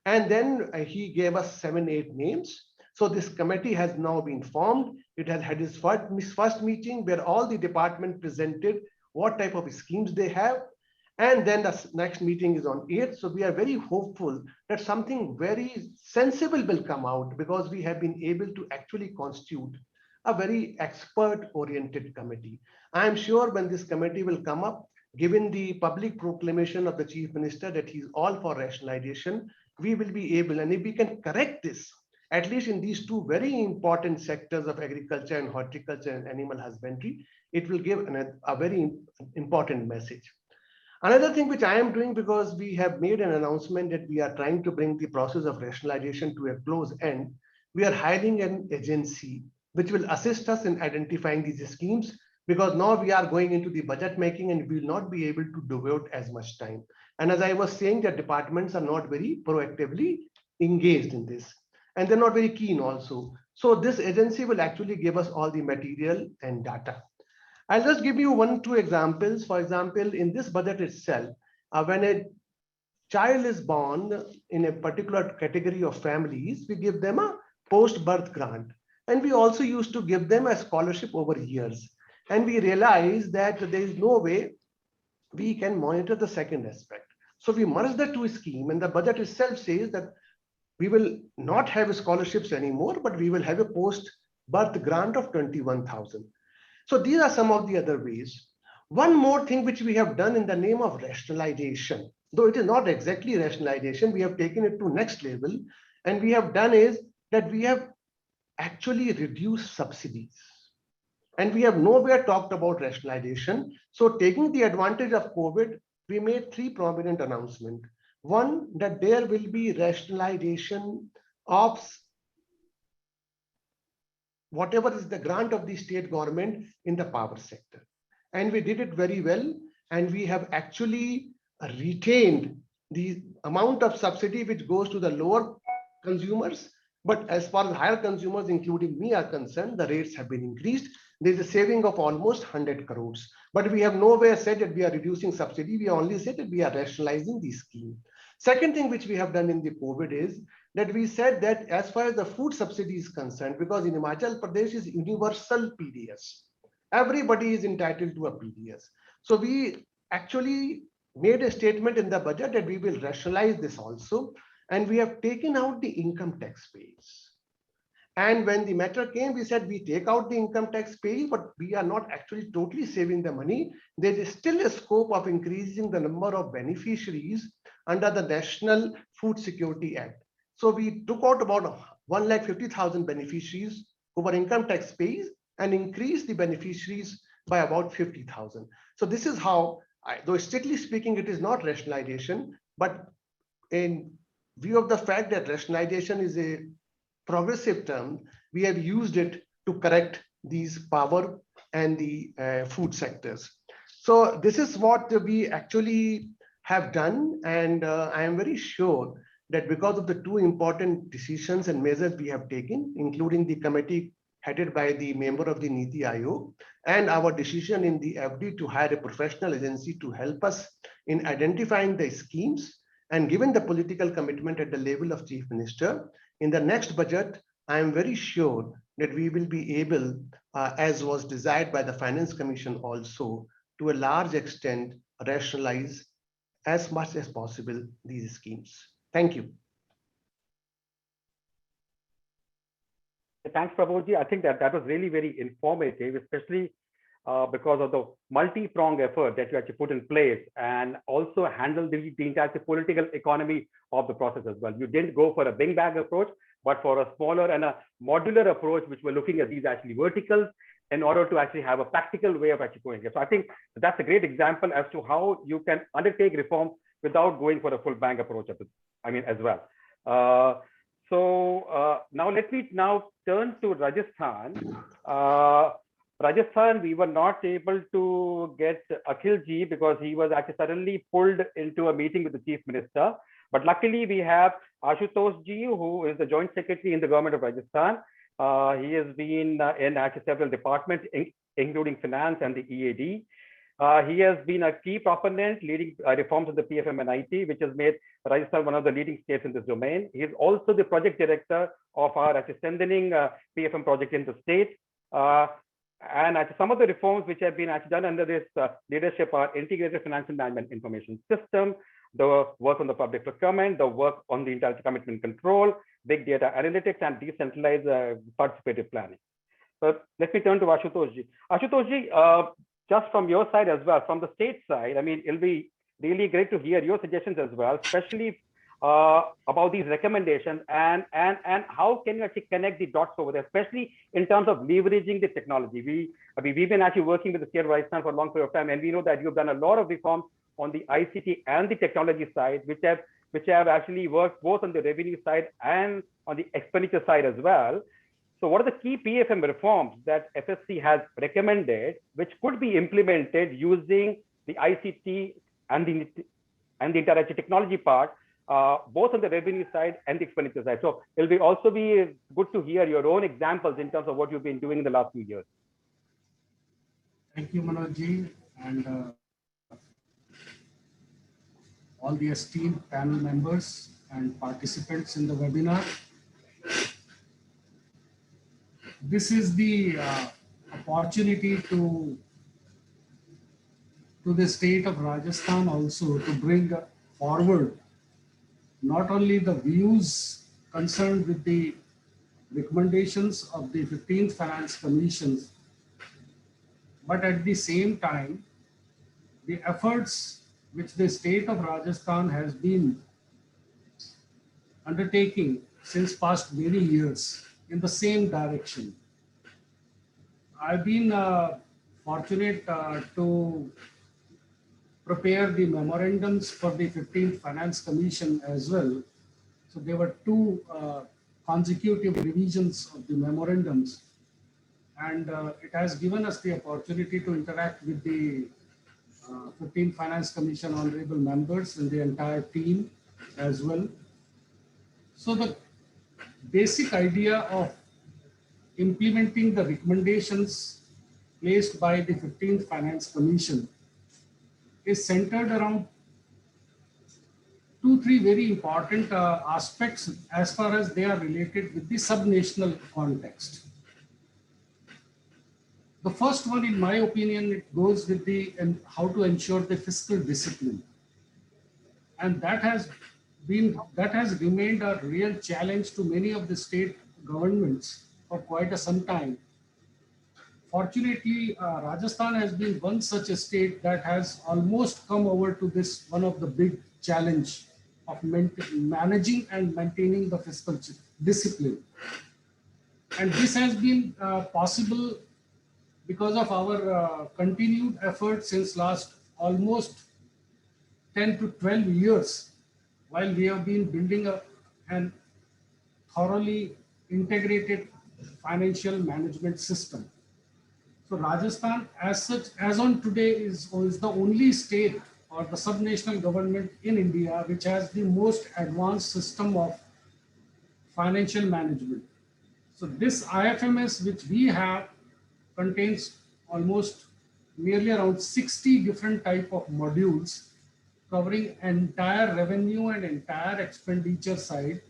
And then he gave us 7-8 names. So this committee has now been formed. It has had its first meeting where all the department presented what type of schemes they have. And then the next meeting is on 8th. So we are very hopeful that something very sensible will come out, because we have been able to actually constitute a very expert-oriented committee. I am sure when this committee will come up, given the public proclamation of the Chief Minister that he's all for rationalization, we will be able, and if we can correct this, at least in these two very important sectors of agriculture and horticulture and animal husbandry, it will give a very important message. Another thing which I am doing, because we have made an announcement that we are trying to bring the process of rationalization to a close end, we are hiring an agency which will assist us in identifying these schemes, because now we are going into the budget making and we will not be able to devote as much time. And as I was saying, the departments are not very proactively engaged in this, and they're not very keen also. So this agency will actually give us all the material and data. I'll just give you 1-2 examples. For example, in this budget itself, when a child is born in a particular category of families, we give them a post-birth grant. And we also used to give them a scholarship over years. And we realized that there is no way we can monitor the second aspect. So we merged the two schemes, and the budget itself says that we will not have scholarships anymore, but we will have a post-birth grant of 21,000. So these are some of the other ways. One more thing which we have done in the name of rationalization, though it is not exactly rationalization, we have taken it to next level, and we have done is that we have actually reduced subsidies. And we have nowhere talked about rationalization. So taking the advantage of COVID, we made 3 prominent announcements. One, that there will be rationalization of whatever is the grant of the state government in the power sector. And we did it very well. And we have actually retained the amount of subsidy which goes to the lower consumers. But as far as higher consumers, including me, are concerned, the rates have been increased. There is a saving of almost 100 crores. But we have nowhere said that we are reducing subsidy. We only said that we are rationalizing the scheme. Second thing which we have done in the COVID is that we said that as far as the food subsidy is concerned, because in Himachal Pradesh is universal PDS, everybody is entitled to a PDS. So we actually made a statement in the budget that we will rationalize this also, and we have taken out the income tax pays. And when the matter came, we said we take out the income tax pay, but we are not actually totally saving the money. There is still a scope of increasing the number of beneficiaries under the National Food Security Act. So we took out about 150,000 beneficiaries who were income tax pays and increased the beneficiaries by about 50,000. So this is how, though strictly speaking, it is not rationalization, but in view of the fact that rationalization is a progressive term, we have used it to correct these power and the food sectors. So this is what we actually have done. And I am very sure that because of the 2 important decisions and measures we have taken, including the committee headed by the member of the Niti Aayog, and our decision in the FD to hire a professional agency to help us in identifying the schemes, and given the political commitment at the level of Chief Minister, in the next budget, I am very sure that we will be able, as was desired by the Finance Commission also, to a large extent, rationalize as much as possible these schemes. Thank you. Thanks, Prabodji. I think that was really very informative, especially because of the multi-pronged effort that you actually put in place and also handle the entire political economy of the process as well. You didn't go for a big bang approach, but for a smaller and a modular approach, which we're looking at these actually verticals in order to actually have a practical way of actually going here. So I think that's a great example as to how you can undertake reform without going for a full bang approach, as well. Now let me now turn to Rajasthan. Rajasthan, we were not able to get Akhil ji because he was actually suddenly pulled into a meeting with the Chief Minister. But luckily, we have Ashutosh ji, who is the Joint Secretary in the government of Rajasthan. He has been in actually several departments, including finance and the EAD. He has been a key proponent leading reforms of the PFM and IT, which has made Rajasthan one of the leading states in this domain. He is also the project director of our actually strengthening PFM project in the state. And some of the reforms which have been actually done under this leadership are integrated financial management information system, the work on the public procurement, the work on the intelligent commitment control, big data analytics, and decentralized participative planning. So let me turn to Ashutosh ji. Ashutosh ji, just from your side as well, from the state side, it'll be really great to hear your suggestions as well, especially about these recommendations and how can you actually connect the dots over there, especially in terms of leveraging the technology. We've been actually working with the state of Rajasthan for a long period of time, and we know that you've done a lot of reforms on the ICT and the technology side, which have actually worked both on the revenue side and on the expenditure side as well. So what are the key PFM reforms that FSC has recommended, which could be implemented using the ICT and the interactive technology part, both on the revenue side and the expenditure side? So it'll also be good to hear your own examples in terms of what you've been doing in the last few years. Thank you, Manoj ji, and all the esteemed panel members and participants in the webinar. This is the opportunity to the state of Rajasthan also to bring forward not only the views concerned with the recommendations of the 15th Finance Commission, but at the same time, the efforts which the state of Rajasthan has been undertaking since past many years in the same direction. I've been fortunate to prepare the memorandums for the 15th Finance Commission as well. So there were two consecutive revisions of the memorandums, and it has given us the opportunity to interact with the 15th Finance Commission honorable members and the entire team as well. So the basic idea of implementing the recommendations placed by the 15th Finance Commission is centered around 2-3 very important aspects as far as they are related with the subnational context. The first one, in my opinion, it goes with the how to ensure the fiscal discipline, and that has remained a real challenge to many of the state governments for quite some time. Fortunately, Rajasthan has been one such a state that has almost come over to this one of the big challenge of managing and maintaining the fiscal discipline. And this has been possible because of our continued efforts since last almost 10 to 12 years, while we have been building up an thoroughly integrated financial management system. So Rajasthan as such, as on today, is the only state or the subnational government in India which has the most advanced system of financial management. So this IFMS which we have contains almost nearly around 60 different type of modules covering entire revenue and entire expenditure side,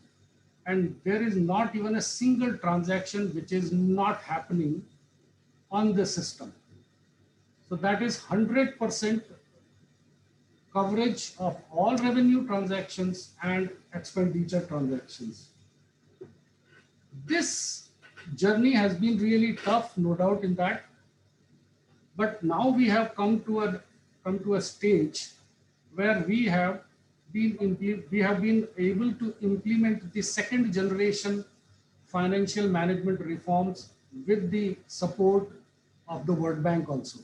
and there is not even a single transaction which is not happening on the system. So that is 100% coverage of all revenue transactions and expenditure transactions. This journey has been really tough, no doubt in that. But now we have come to a stage where we have been able to implement the second generation financial management reforms with the support of the World Bank also.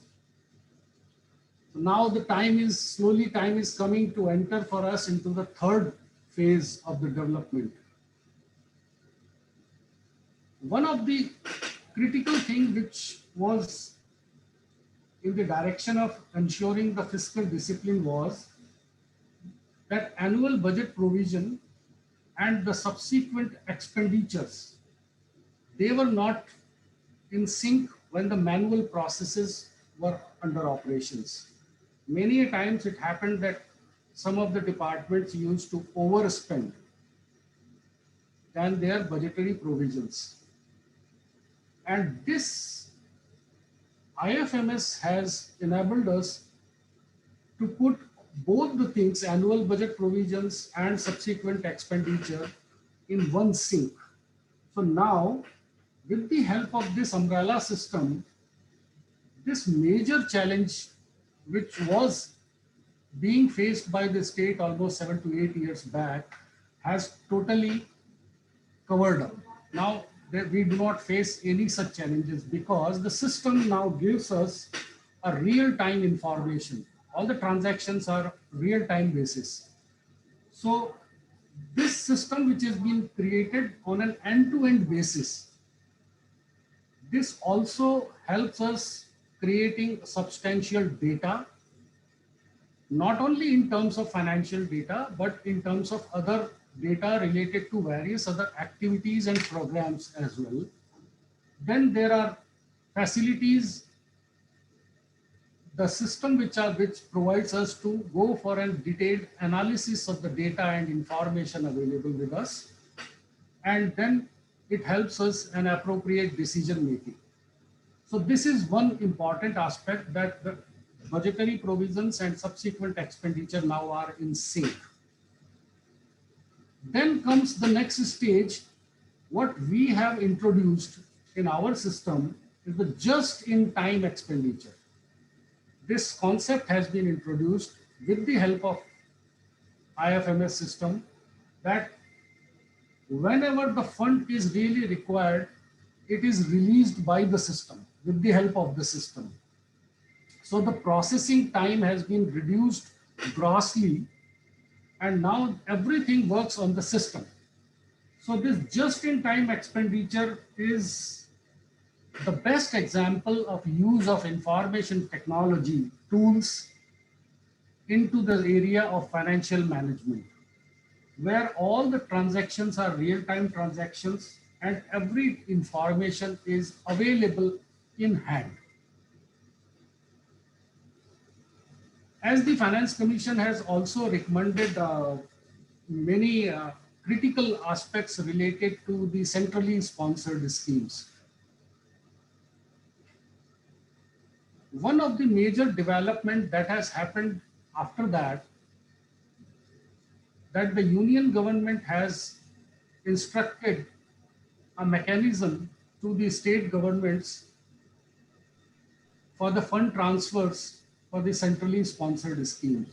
So now the time is coming to enter for us into the third phase of the development. One of the critical things which was in the direction of ensuring the fiscal discipline was that annual budget provision and the subsequent expenditures, they were not in sync when the manual processes were under operations. Many times it happened that some of the departments used to overspend than their budgetary provisions. And this IFMS has enabled us to put both the things, annual budget provisions and subsequent expenditure, in one sync. So now, with the help of this umbrella system, this major challenge, which was being faced by the state almost 7 to 8 years back, has totally covered up. Now, we do not face any such challenges because the system now gives us a real-time information. All the transactions are real-time basis. So this system, which has been created on an end-to-end basis, this also helps us creating substantial data, not only in terms of financial data, but in terms of other data related to various other activities and programs as well. Then there are facilities, the system which provides us to go for a detailed analysis of the data and information available with us. And then it helps us in appropriate decision making. So this is one important aspect, that the budgetary provisions and subsequent expenditure now are in sync. Then comes the next stage. What we have introduced in our system is the just-in-time expenditure. This concept has been introduced with the help of IFMS system, that whenever the fund is really required, it is released by the system with the help of the system. So the processing time has been reduced grossly, and now everything works on the system. So this just-in-time expenditure is the best example of use of information technology tools into the area of financial management, where all the transactions are real-time transactions and every information is available in hand. As the Finance Commission has also recommended many critical aspects related to the centrally sponsored schemes. One of the major development that has happened after that the union government has instructed a mechanism to the state governments for the fund transfers for the centrally sponsored schemes.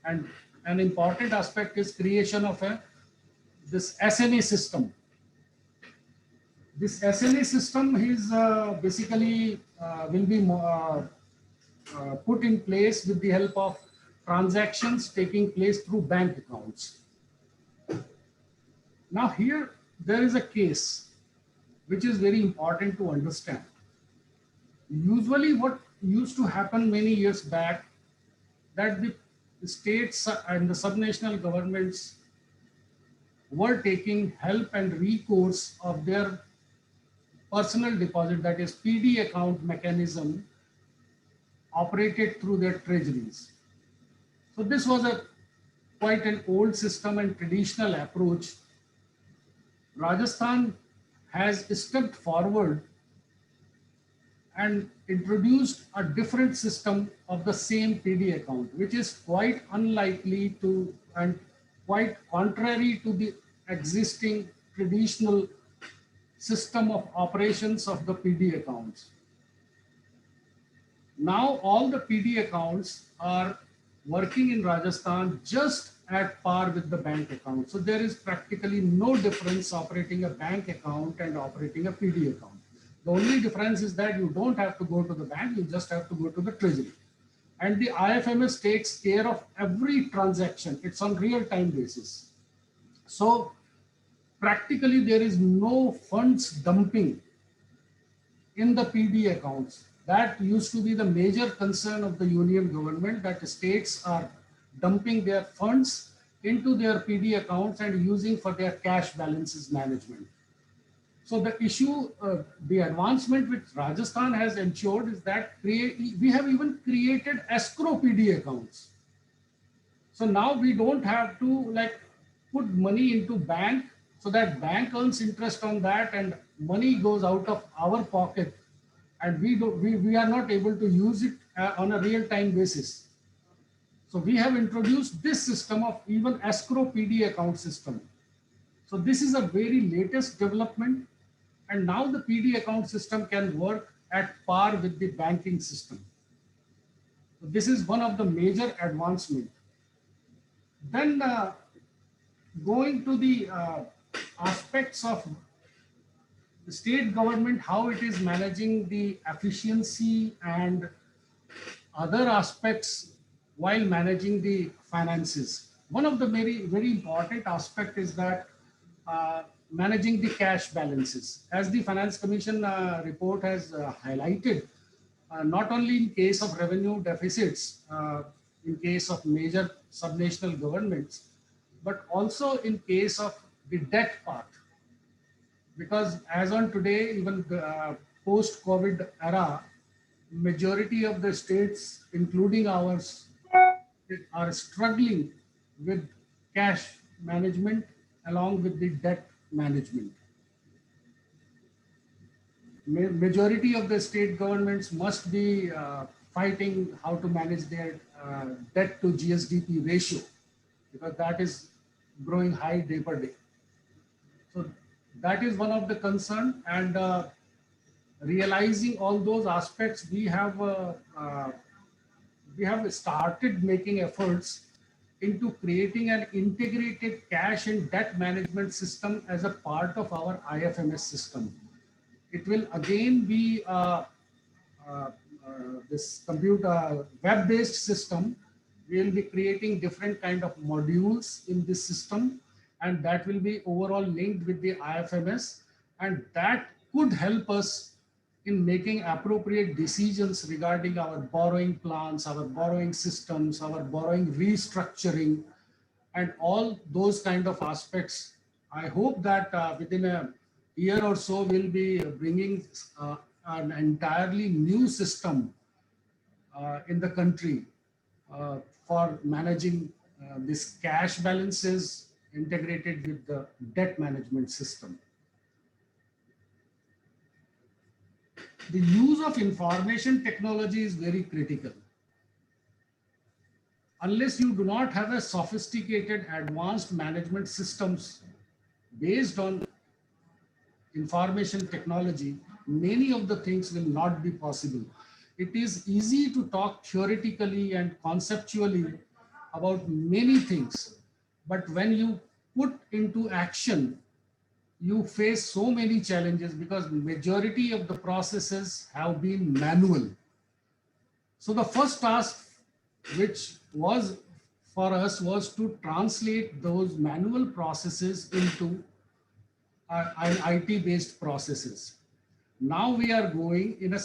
And an important aspect is creation of this SNA system. This SNA system is basically will be put in place with the help of transactions taking place through bank accounts. Now here there is a case which is very important to understand. Usually what used to happen many years back, that the states and the subnational governments were taking help and recourse of their personal deposit, that is PD account mechanism, operated through their treasuries. So this was quite an old system and traditional approach. Rajasthan has stepped forward and introduced a different system of the same PD account, which is quite unlikely to and quite contrary to the existing traditional system of operations of the PD accounts. Now all the PD accounts are working in Rajasthan just at par with the bank account. So there is practically no difference operating a bank account and operating a PD account. The only difference is that you don't have to go to the bank, you just have to go to the treasury. And the IFMS takes care of every transaction. It's on real-time basis. So practically there is no funds dumping in the PD accounts. That used to be the major concern of the union government, that states are dumping their funds into their PD accounts and using for their cash balances management. So the issue, the advancement which Rajasthan has ensured is that we have even created escrow PD accounts. So now we don't have to put money into bank so that bank earns interest on that and money goes out of our pocket and we are not able to use it on a real-time basis. So we have introduced this system of even escrow PD account system. So this is a very latest development, and now the PD account system can work at par with the banking system. So this is one of the major advancements. Then going to the aspects of the state government, how it is managing the efficiency and other aspects while managing the finances. One of the very, very important aspect is that managing the cash balances. As the Finance Commission report has highlighted, not only in case of revenue deficits, in case of major subnational governments, but also in case of the debt part. Because as on today, even the post-COVID era, majority of the states, including ours, are struggling with cash management along with the debt management. Majority of the state governments must be fighting how to manage their debt to GSDP ratio, because that is growing high day per day. So that is one of the concern, and realizing all those aspects, we have started making efforts into creating an integrated cash and debt management system as a part of our IFMS system. It will again be this computer web-based system. We will be creating different kind of modules in this system, and that will be overall linked with the IFMS, and that could help us in making appropriate decisions regarding our borrowing plans, our borrowing systems, our borrowing restructuring, and all those kind of aspects. I hope that within a year or so, we'll be bringing an entirely new system in the country for managing this cash balances integrated with the debt management system. The use of information technology is very critical. Unless you do not have a sophisticated advanced management systems based on information technology, many of the things will not be possible. It is easy to talk theoretically and conceptually about many things, but when you put into action, you face so many challenges because majority of the processes have been manual. So the first task which was for us was to translate those manual processes into IT-based processes. Now we are going in a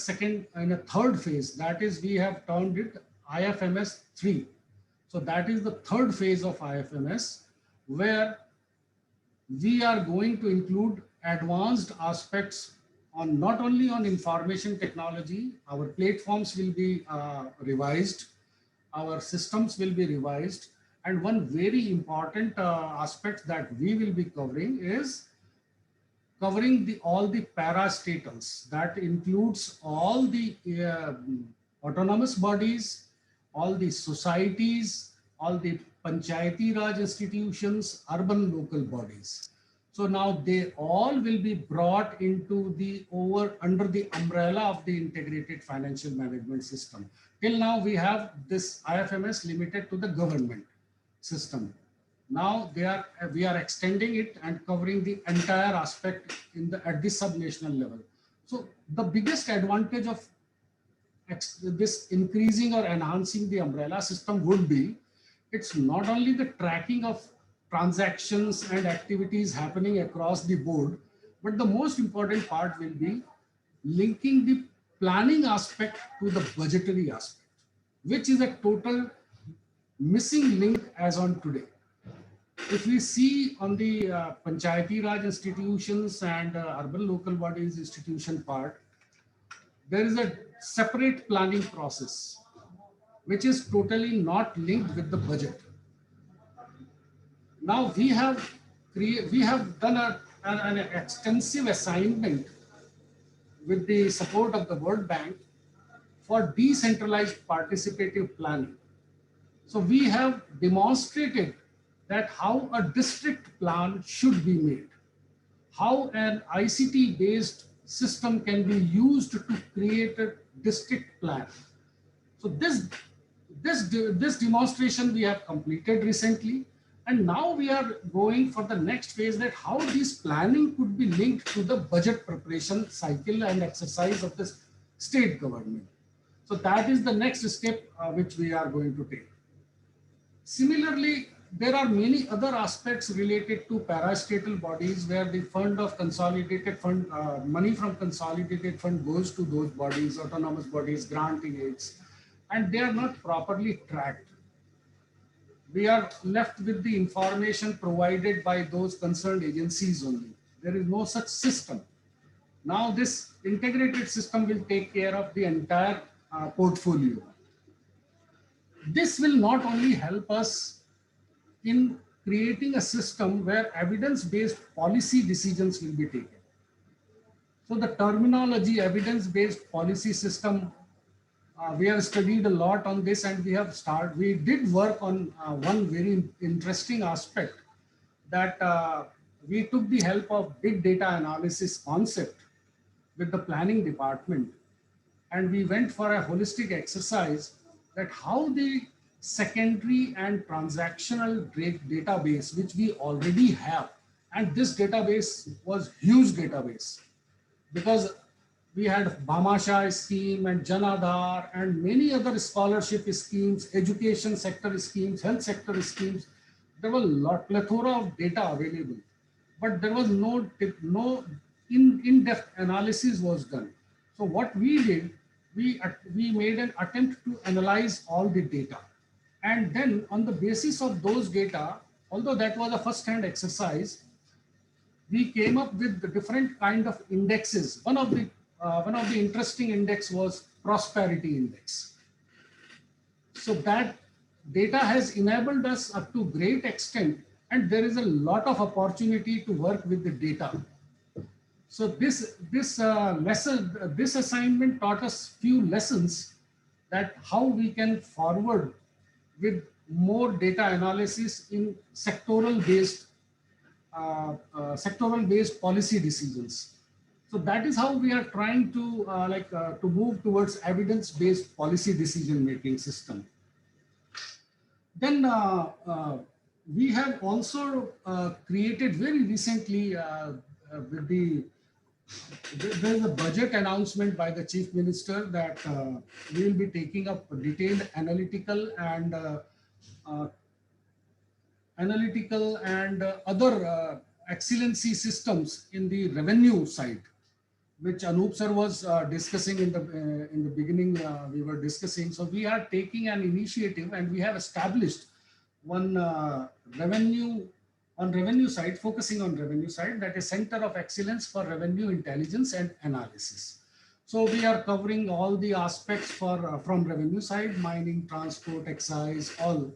third phase. That is, we have termed it IFMS 3. So that is the third phase of IFMS, where we are going to include advanced aspects on not only on information technology. Our platforms will be revised, our systems will be revised, and one very important aspect that we will be covering is covering all the parastatals. That includes all the autonomous bodies, all the societies, all the panchayati raj institutions, urban local bodies. So now they all will be brought into the under the umbrella of the integrated financial management system. Till now we have this IFMS limited to the government system. Now we are extending it and covering the entire aspect at the subnational level. So the biggest advantage of this increasing or enhancing the umbrella system would be, it's not only the tracking of transactions and activities happening across the board, but the most important part will be linking the planning aspect to the budgetary aspect, which is a total missing link as on today. If we see on the Panchayati Raj institutions and urban local bodies institution part, there is a separate planning process, which is totally not linked with the budget. Now we have done an extensive assignment with the support of the World Bank for decentralized participative planning. So we have demonstrated that how a district plan should be made, how an ICT-based system can be used to create a district plan. So this demonstration we have completed recently, and now we are going for the next phase, that how this planning could be linked to the budget preparation cycle and exercise of the state government. So that is the next step which we are going to take. Similarly, there are many other aspects related to parastatal bodies where the money from consolidated fund goes to those bodies, autonomous bodies, granting aids, and they are not properly tracked. We are left with the information provided by those concerned agencies only. There is no such system. Now this integrated system will take care of the entire portfolio. This will not only help us in creating a system where evidence-based policy decisions will be taken. So the terminology evidence-based policy system, we have studied a lot on this, and we did work on one very interesting aspect, that we took the help of big data analysis concept with the planning department, and we went for a holistic exercise that how the secondary and transactional database, which we already have, and this database was huge database, because we had Bhamasha scheme and Jan Aadhaar and many other scholarship schemes, education sector schemes, health sector schemes. There was a plethora of data available, but there was no in-depth analysis was done. So what we did, we made an attempt to analyze all the data. And then on the basis of those data, although that was a first-hand exercise, we came up with the different kind of indexes. One of the interesting index was prosperity index. So that data has enabled us up to great extent, and there is a lot of opportunity to work with the data. So this assignment taught us few lessons, that how we can forward with more data analysis in sectoral based policy decisions. So that is how we are trying to to move towards evidence-based policy decision-making system. Then we have also created very recently there is a budget announcement by the Chief Minister that we will be taking up detailed analytical and other excellency systems in the revenue side, which Anup sir was discussing in the beginning. We were discussing. So we are taking an initiative, and we have established one revenue side, focusing on revenue side, that is Center of Excellence for Revenue Intelligence and Analysis. So we are covering all the aspects from revenue side, mining, transport, excise, all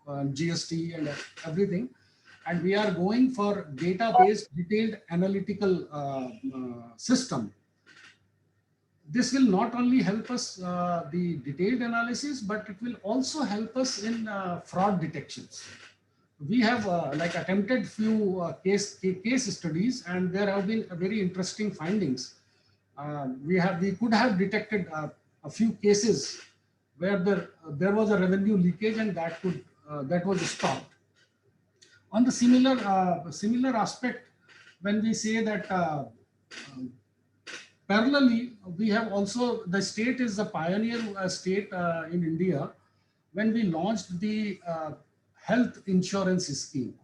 GST and everything. and we are going for database detailed analytical system. This will not only help us the detailed analysis, but it will also help us in fraud detections. We have like attempted few case studies, and there have been very interesting findings. We could have detected a few cases where there was a revenue leakage, and that was stopped. On the similar aspect, when we say that parallelly, we have also, the state is a pioneer state in India when we launched the health insurance scheme,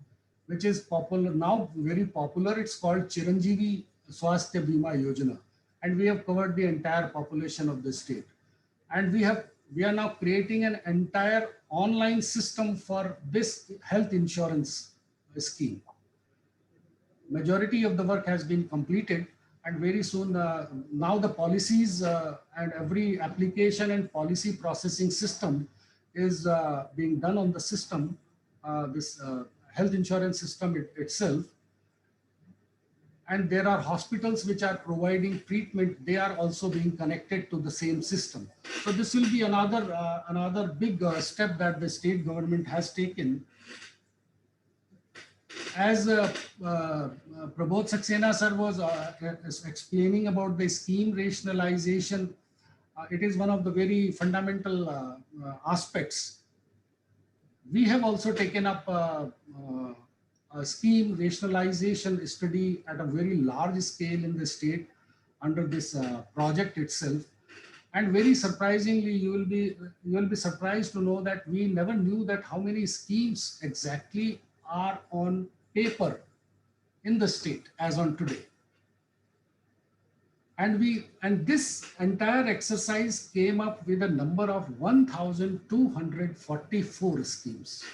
which is popular now, very popular. It's called Chiranjeevi Swasthya Bima Yojana, and we have covered the entire population of the state. And we are now creating an entire online system for this health insurance scheme. Majority of the work has been completed, and very soon now the policies and every application and policy processing system is being done on the system, this health insurance system itself. And there are hospitals which are providing treatment. They are also being connected to the same system. So this will be another big step that the state government has taken. As Prabodh Saxena sir was explaining about the scheme rationalization, it is one of the very fundamental aspects. We have also taken up a scheme rationalization study at a very large scale in the state under this project itself. And very surprisingly, you will be surprised to know that we never knew that how many schemes exactly are on paper in the state as on today. And this entire exercise came up with a number of 1,244 schemes.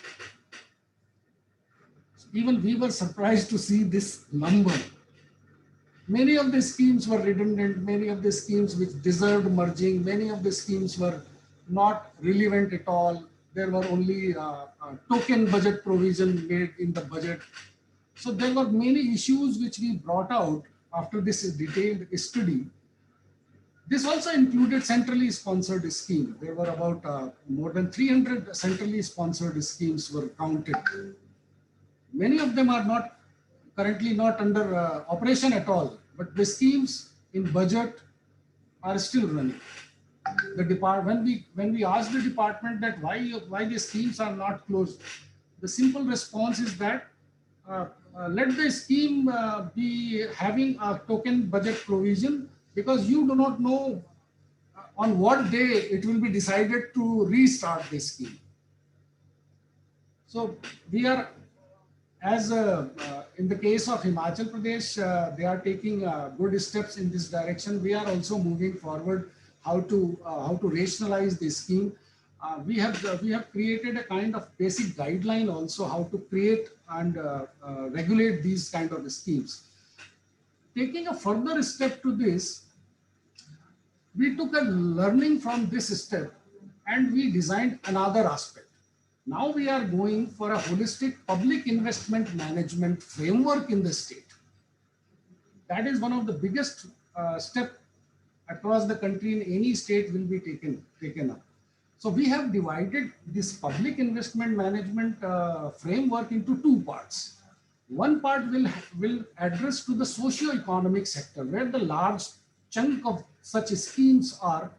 Even we were surprised to see this number. Many of the schemes were redundant, many of the schemes which deserved merging, many of the schemes were not relevant at all. There were only token budget provision made in the budget. So there were many issues which we brought out after this detailed study. This also included centrally sponsored scheme. There were about more than 300 centrally sponsored schemes were counted. Many of them are currently not under operation at all, but the schemes in budget are still running. When we asked the department that why the schemes are not closed, the simple response is that let the scheme be having a token budget provision, because you do not know on what day it will be decided to restart the scheme. So we are, as in the case of Himachal Pradesh, they are taking good steps in this direction. We are also moving forward how to rationalize the scheme. We have created a kind of basic guideline also how to create and regulate these kind of schemes. Taking a further step to this, we took a learning from this step and we designed another aspect. Now we are going for a holistic public investment management framework in the state. That is one of the biggest steps across the country in any state will be taken up. So we have divided this public investment management framework into two parts. One part will address to the socio-economic sector, where the large chunk of such schemes are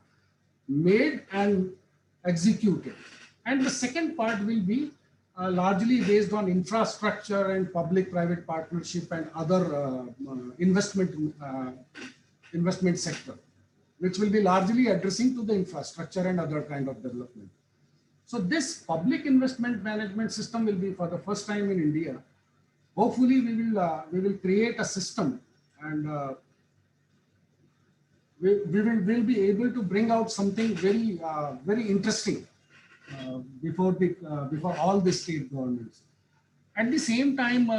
made and executed. And the second part will be largely based on infrastructure and public-private partnership and other investment sector, which will be largely addressing to the infrastructure and other kind of development. So this public investment management system will be for the first time in India. Hopefully we will create a system, and we will be able to bring out something very interesting before all the state governments. At the same time,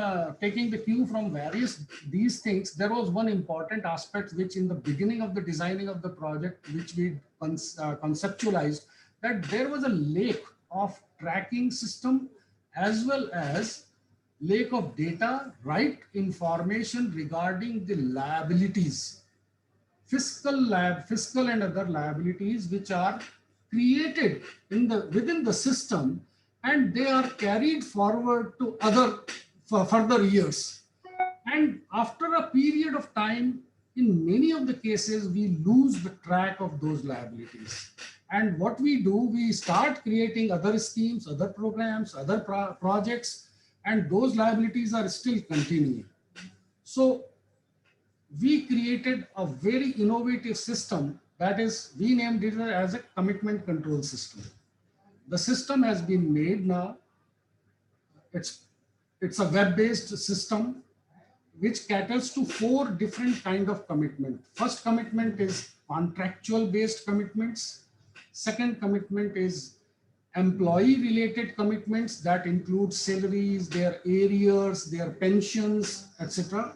taking the cue from these things, there was one important aspect which in the beginning of the designing of the project, which we conceptualized, that there was a lack of tracking system as well as lack of data, right information regarding the liabilities, fiscal and other liabilities which are created within the system, and they are carried forward to for further years. And after a period of time, in many of the cases, we lose the track of those liabilities. And what we do, we start creating other schemes, other programs, other projects, and those liabilities are still continuing. So we created a very innovative system, that is, we named it as a commitment control system. The system has been made now. It's a web-based system which caters to 4 different kind of commitment. First commitment is contractual based commitments. Second commitment is employee related commitments that include salaries, their arrears, their pensions, etc.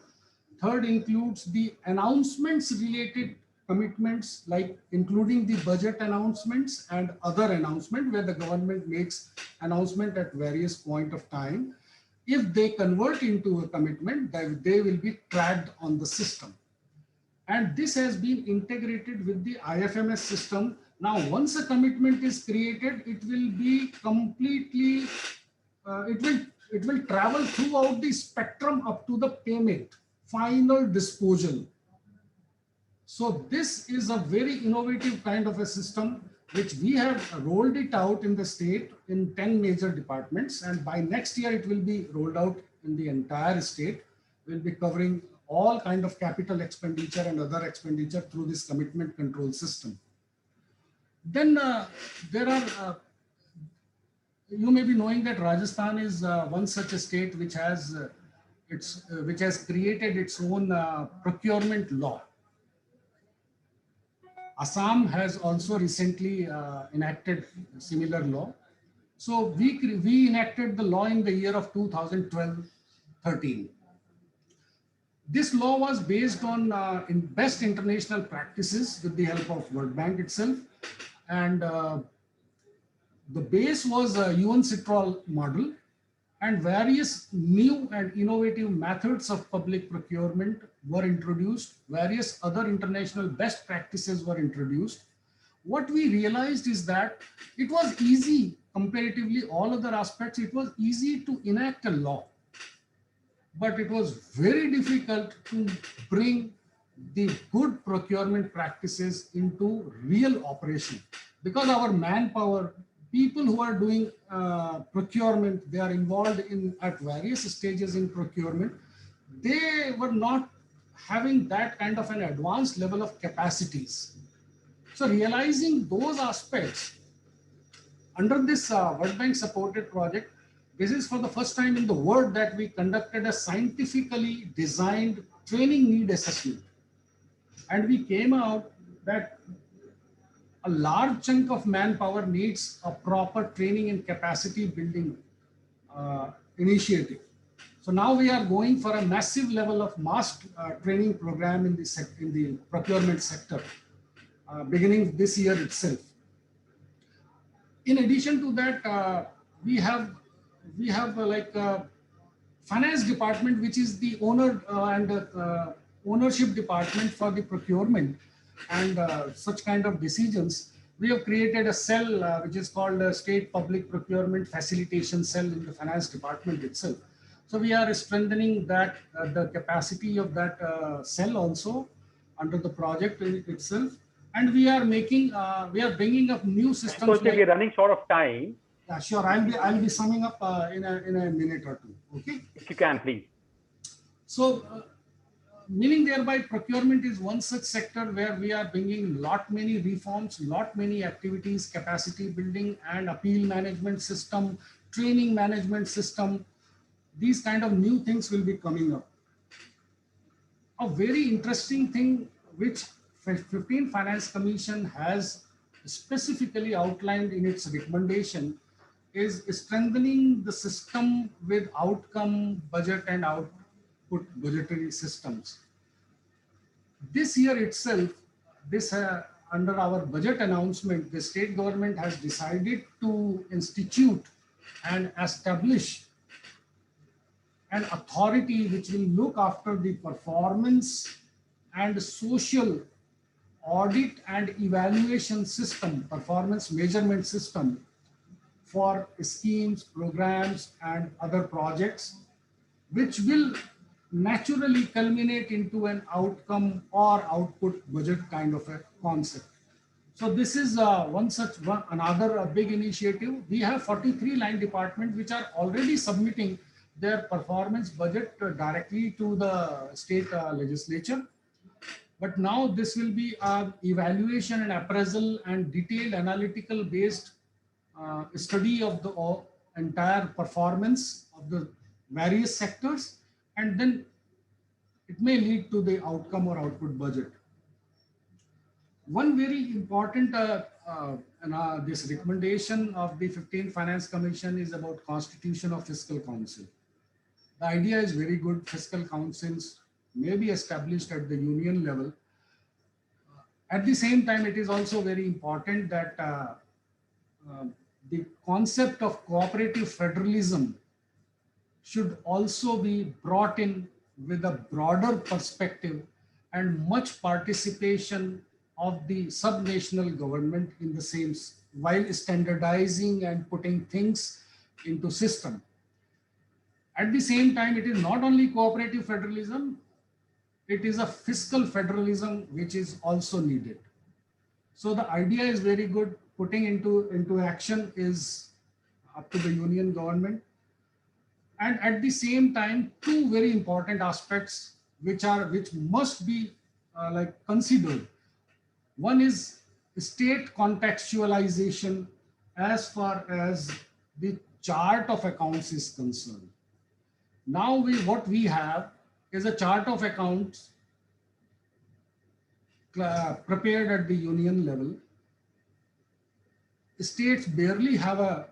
Third includes the announcements related commitments, like including the budget announcements and other announcement where the government makes announcement at various point of time. If they convert into a commitment, they will be tracked on the system. And this has been integrated with the IFMS system. Now, once a commitment is created, it will be completely, it will travel throughout the spectrum up to the payment, final disposal. So this is a very innovative kind of a system which we have rolled it out in the state in 10 major departments, and by next year it will be rolled out in the entire state. We'll be covering all kind of capital expenditure and other expenditure through this commitment control system. Then there are, you may be knowing that Rajasthan is one such a state which has created its own procurement law. Assam has also recently enacted a similar law. So we enacted the law in the year of 2012-13. This law was based on best international practices with the help of World Bank itself. And the base was a UN-CITRAL model, and various new and innovative methods of public procurement were introduced. Various other international best practices were introduced. What we realized is that it was easy, comparatively all other aspects, it was easy to enact a law. But it was very difficult to bring the good procurement practices into real operation, because our manpower, people who are doing procurement, they are involved at various stages in procurement. They were not having that kind of an advanced level of capacities. So realizing those aspects, under this World Bank supported project, this is for the first time in the world that we conducted a scientifically designed training need assessment. And we came out that a large chunk of manpower needs a proper training and capacity building initiative. So now we are going for a massive level of mass training program in the procurement sector, beginning this year itself. In addition to that, we have finance department, which is the owner and ownership department for the procurement and such kind of decisions. We have created a cell which is called a State Public Procurement Facilitation Cell in the finance department itself. So we are strengthening that the capacity of that cell also under the project itself, and we are making we are bringing up new systems. So we are running short of time. Yeah, sure. I'll be summing up in a minute or two. Okay. If you can, please. So, meaning thereby procurement is one such sector where we are bringing many reforms, many activities, capacity building and appeal management system, training management system. These kind of new things will be coming up. A very interesting thing which 15 Finance Commission has specifically outlined in its recommendation is strengthening the system with outcome, budget and output budgetary systems. This year itself, under our budget announcement, the state government has decided to institute and establish an authority which will look after the performance and social audit and evaluation system, performance measurement system for schemes, programs, and other projects, which will naturally culminate into an outcome or output budget kind of a concept. So this is another big initiative. We have 43 line departments which are already submitting their performance budget directly to the state legislature. But now this will be an evaluation and appraisal and detailed analytical based study of the entire performance of the various sectors, and then it may lead to the outcome or output budget. One very important this recommendation of the 15th Finance Commission is about constitution of Fiscal Council. The idea is very good. Fiscal councils may be established at the union level. At the same time, it is also very important that the concept of cooperative federalism should also be brought in with a broader perspective and much participation of the subnational government in the same, while standardizing and putting things into system. At the same time, it is not only cooperative federalism, it is a fiscal federalism which is also needed. So the idea is very good. Putting into action is up to the union government. And at the same time, two very important aspects which must be considered. One is state contextualization as far as the chart of accounts is concerned. Now what we have is a chart of accounts prepared at the union level. States barely have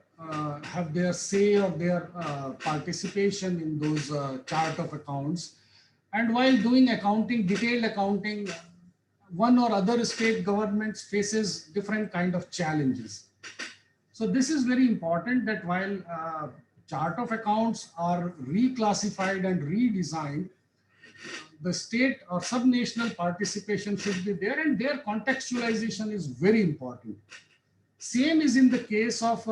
their say or their participation in those chart of accounts. And while doing accounting, detailed accounting, one or other state governments faces different kind of challenges. So this is very important that while chart of accounts are reclassified and redesigned, the state or subnational participation should be there, and their contextualization is very important. Same is in the case of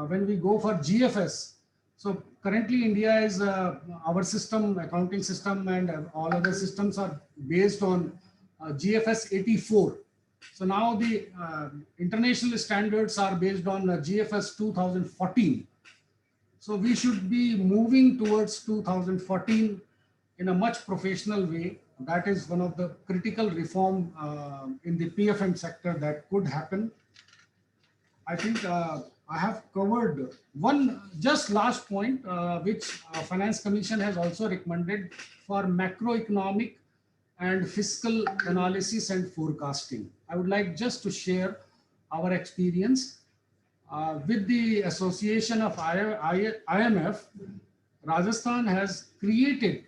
when we go for GFS. So currently India is our system, accounting system, and all other systems are based on GFS 84. So now the international standards are based on GFS 2014. So we should be moving towards 2014 in a much professional way. That is one of the critical reform in the PFM sector that could happen. I think I have covered one just last point, which Finance Commission has also recommended for macroeconomic and fiscal analysis and forecasting. I would like just to share our experience with the association of IMF. Rajasthan has created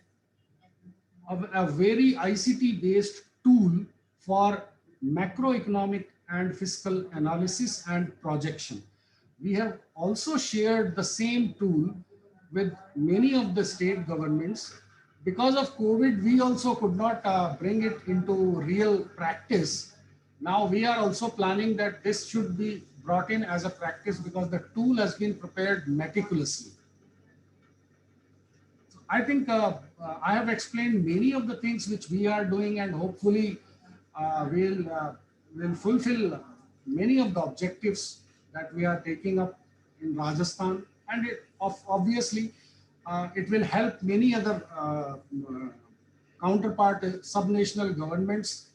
a very ICT based tool for macroeconomic and fiscal analysis and projection. We have also shared the same tool with many of the state governments. Because of COVID, we also could not bring it into real practice. Now we are also planning that this should be brought in as a practice because the tool has been prepared meticulously. So I think I have explained many of the things which we are doing, and hopefully we'll fulfill many of the objectives that we are taking up in Rajasthan, and obviously it will help many other counterpart subnational governments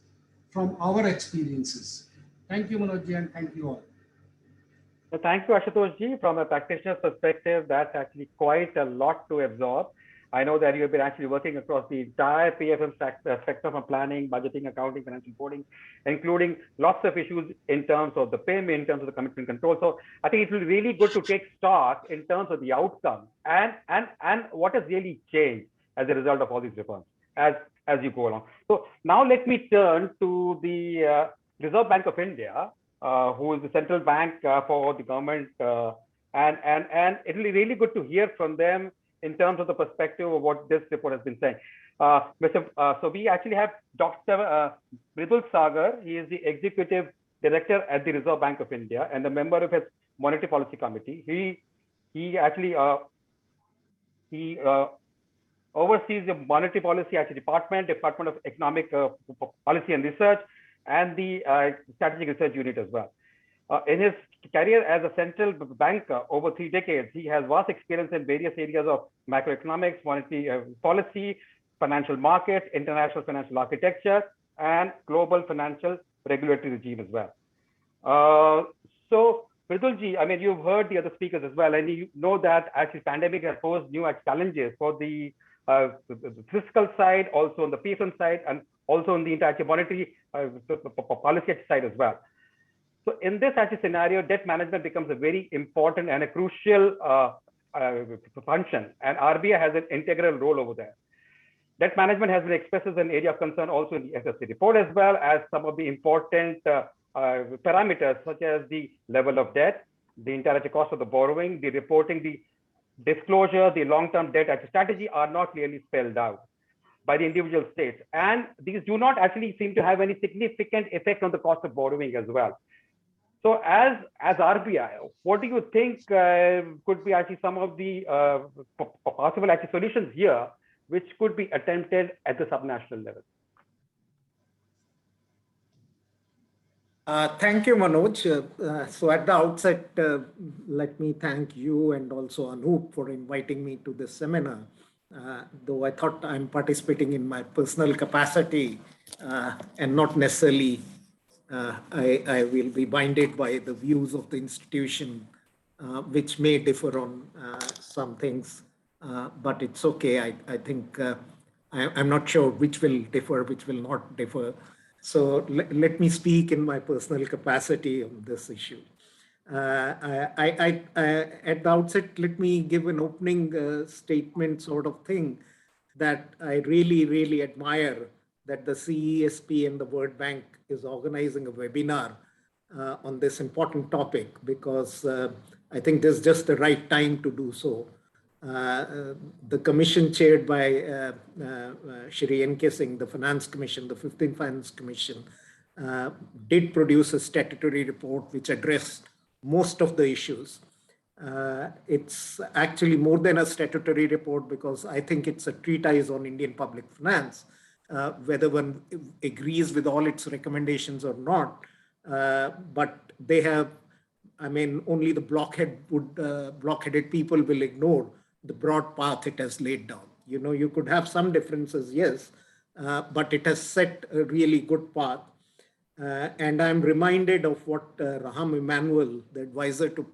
from our experiences. Thank you, Manoj, and thank you all. So thank you, Ashutosh ji. From a practitioner's perspective, that's actually quite a lot to absorb. I know that you've been actually working across the entire PFM sector from planning, budgeting, accounting, financial reporting, including lots of issues in terms of the payment, in terms of the commitment control. So I think it will be really good to take stock in terms of the outcome and what has really changed as a result of all these reforms as you go along. So now let me turn to the Reserve Bank of India, who is the central bank for the government, and it will be really good to hear from them in terms of the perspective of what this report has been saying. So we actually have Dr. Mridul Sagar. He is the Executive Director at the Reserve Bank of India and a member of its Monetary Policy Committee. He actually oversees the Monetary Policy Department of Economic Policy and Research, and the Strategic Research Unit as well. In his career as a central banker over 3 decades, he has vast experience in various areas of macroeconomics, monetary policy, financial markets, international financial architecture, and global financial regulatory regime as well. So, Mridulji, I mean, you've heard the other speakers as well, and you know that actually pandemic has posed new challenges for the fiscal side, also on the PFM side, and also on the entire monetary policy side as well. So in this scenario, debt management becomes a very important and a crucial function, and RBI has an integral role over there. Debt management has been expressed as an area of concern also in the SSC report, as well as some of the important parameters such as the level of debt, the entire cost of the borrowing, the reporting, the disclosure, the long-term debt strategy are not clearly spelled out by the individual states. And these do not actually seem to have any significant effect on the cost of borrowing as well. So as RBI, what do you think could be actually some of the possible solutions here, which could be attempted at the subnational level? Thank you, Manoj. So at the outset, let me thank you and also Anup for inviting me to this seminar. Though I thought I'm participating in my personal capacity and not necessarily I will be binded by the views of the institution, which may differ on some things, but it's okay. I think I'm not sure which will differ, which will not differ. So let me speak in my personal capacity on this issue. At the outset, let me give an opening statement sort of thing that I really, really admire that the CESP and the World Bank is organizing a webinar on this important topic, because I think this is just the right time to do so. The commission chaired by Shri N.K. Singh, the Finance Commission, the 15th Finance Commission, did produce a statutory report which addressed most of the issues. It's actually more than a statutory report, because I think it's a treatise on Indian public finance, whether one agrees with all its recommendations or not. But they have, I mean, only the blockheaded people will ignore the broad path it has laid down. You know, you could have some differences, yes, but it has set a really good path. And I'm reminded of what Rahm Emanuel, the advisor to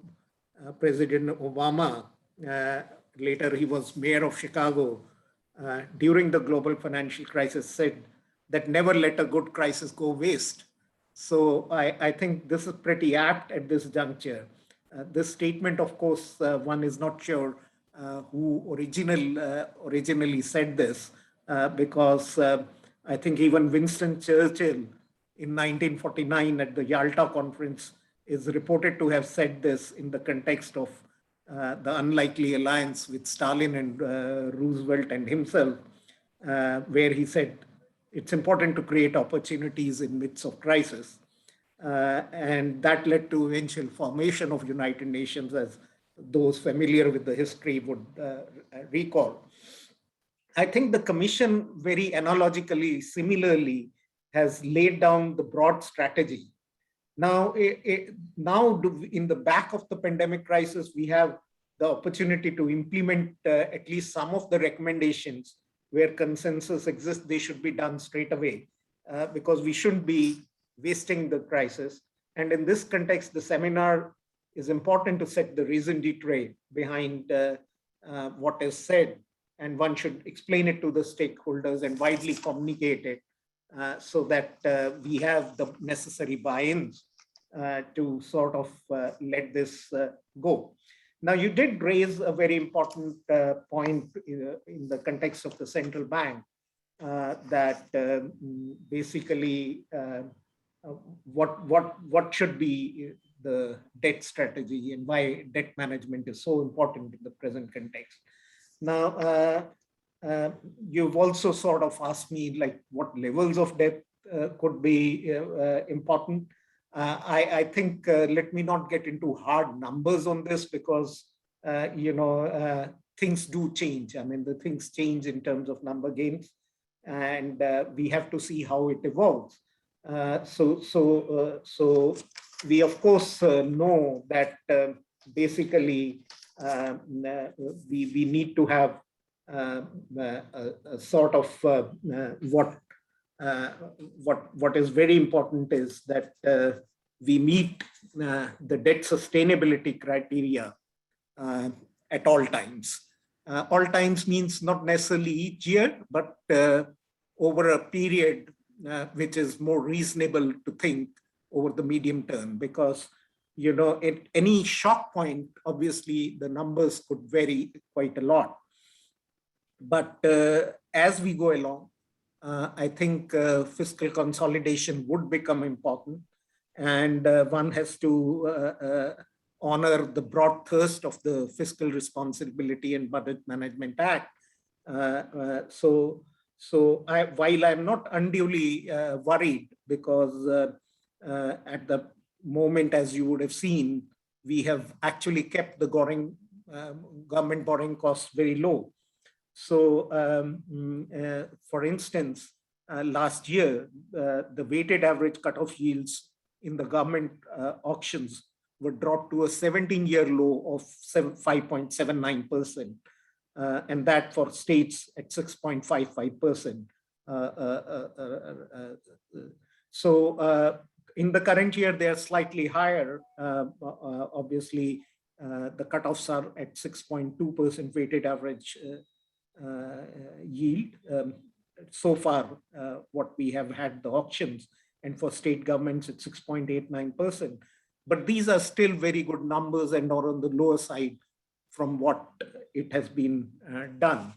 President Obama, later he was mayor of Chicago, during the global financial crisis, said that never let a good crisis go waste. So I think this is pretty apt at this juncture. This statement, of course, one is not sure who originally said this, because I think even Winston Churchill in 1949 at the Yalta Conference is reported to have said this in the context of the unlikely alliance with Stalin and Roosevelt and himself, where he said it's important to create opportunities in midst of crisis. And that led to eventual formation of United Nations, as those familiar with the history would recall. I think the Commission very analogically, similarly, has laid down the broad strategy. Now, in the back of the pandemic crisis, we have the opportunity to implement at least some of the recommendations where consensus exists. They should be done straight away, because we shouldn't be wasting the crisis. And in this context, the seminar is important to set the raison d'etre behind what is said, and one should explain it to the stakeholders and widely communicate it so that we have the necessary buy-ins to sort of let this go. Now, you did raise a very important point in the context of the central bank, that basically what should be the debt strategy and why debt management is so important in the present context. Now, you've also sort of asked me like what levels of debt could be important. I think let me not get into hard numbers on this because things do change. I mean, the things change in terms of number games, and we have to see how it evolves. So we of course know that basically we need to have a sort of what is very important is that we meet the debt sustainability criteria at all times. All times means not necessarily each year, but over a period which is more reasonable to think over the medium term, because at any shock point, obviously the numbers could vary quite a lot. But as we go along, I think fiscal consolidation would become important, and one has to honor the broad thirst of the Fiscal Responsibility and Budget Management Act. So while I'm not unduly worried, because at the moment, as you would have seen, we have actually kept the government borrowing costs very low. So, for instance, last year, the weighted average cutoff yields in the government auctions were dropped to a 17-year low of 5.79%, and that for states at 6.55%. So in the current year, they are slightly higher. Obviously, the cutoffs are at 6.2% weighted average yield. So far, what we have had the auctions, and for state governments, it's 6.89%. But these are still very good numbers and are on the lower side from what it has been done.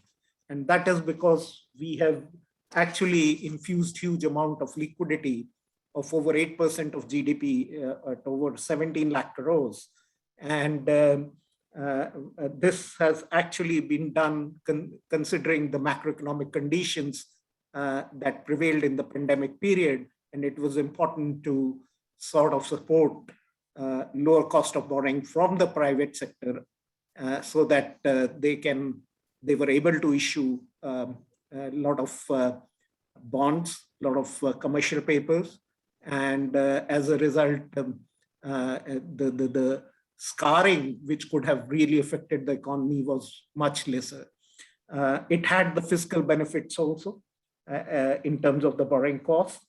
And that is because we have actually infused huge amount of liquidity of over 8% of GDP at over 17 lakh crores. And this has actually been done considering the macroeconomic conditions that prevailed in the pandemic period. And it was important to sort of support lower cost of borrowing from the private sector so that they were able to issue a lot of bonds, a lot of commercial papers. And as a result, the scarring which could have really affected the economy was much lesser. It had the fiscal benefits also in terms of the borrowing cost.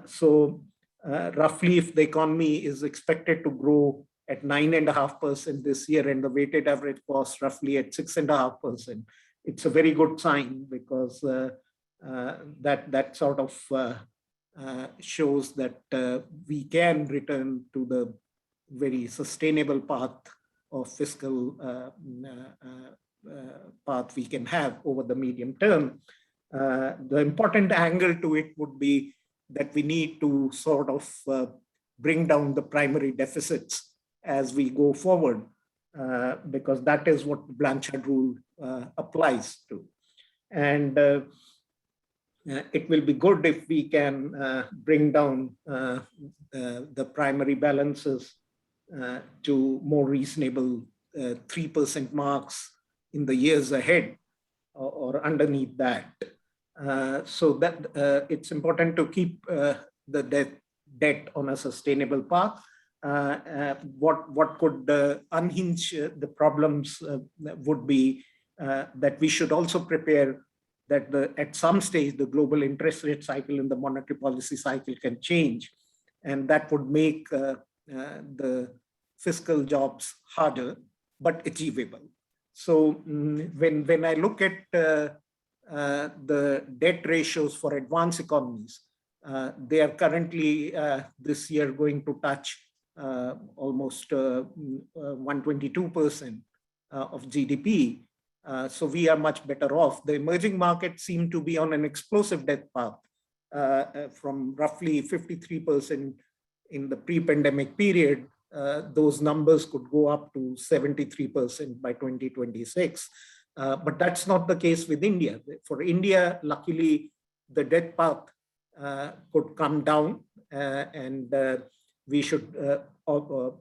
So roughly, if the economy is expected to grow at 9.5% this year and the weighted average cost roughly at 6.5%, it's a very good sign, because that sort of shows that we can return to the very sustainable path of fiscal path we can have over the medium term. The important angle to it would be that we need to sort of bring down the primary deficits as we go forward, because that is what the Blanchard rule applies to. And it will be good if we can bring down the primary balances to more reasonable 3% marks in the years ahead or underneath that. So that it's important to keep the debt on a sustainable path. What could unhinge the problems would be that we should also prepare that at some stage the global interest rate cycle and the monetary policy cycle can change, and that would make the fiscal jobs harder but achievable. So when I look at the debt ratios for advanced economies, they are currently this year going to touch almost 122% of GDP. So we are much better off. The emerging markets seem to be on an explosive debt path from roughly 53% in the pre-pandemic period. Those numbers could go up to 73% by 2026. But that's not the case with India. For India, luckily, the debt path could come down, and we should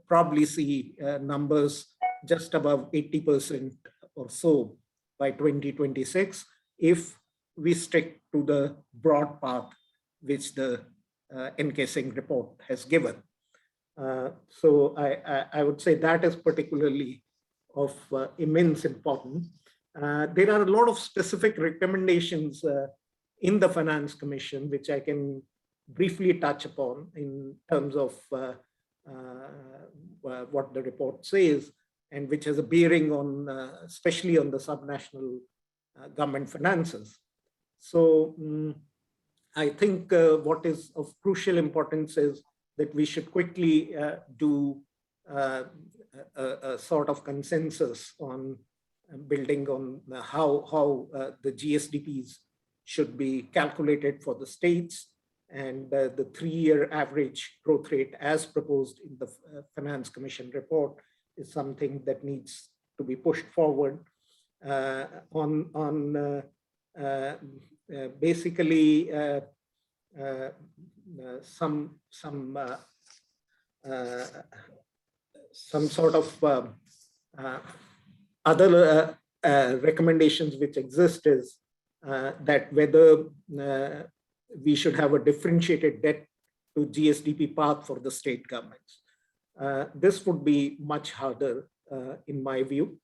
probably see numbers just above 80% or so by 2026 if we stick to the broad path which the encasing report has given. So I would say that is particularly of immense importance. There are a lot of specific recommendations in the Finance Commission, which I can briefly touch upon in terms of what the report says, and which has a bearing on, especially on the subnational government finances. So I think what is of crucial importance is that we should quickly do a sort of consensus on building on how the GSDPs should be calculated for the states, and the 3-year average growth rate as proposed in the Finance Commission report is something that needs to be pushed forward on basically some sort of other recommendations which exist is that whether we should have a differentiated debt to GSDP path for the state governments. This would be much harder in my view.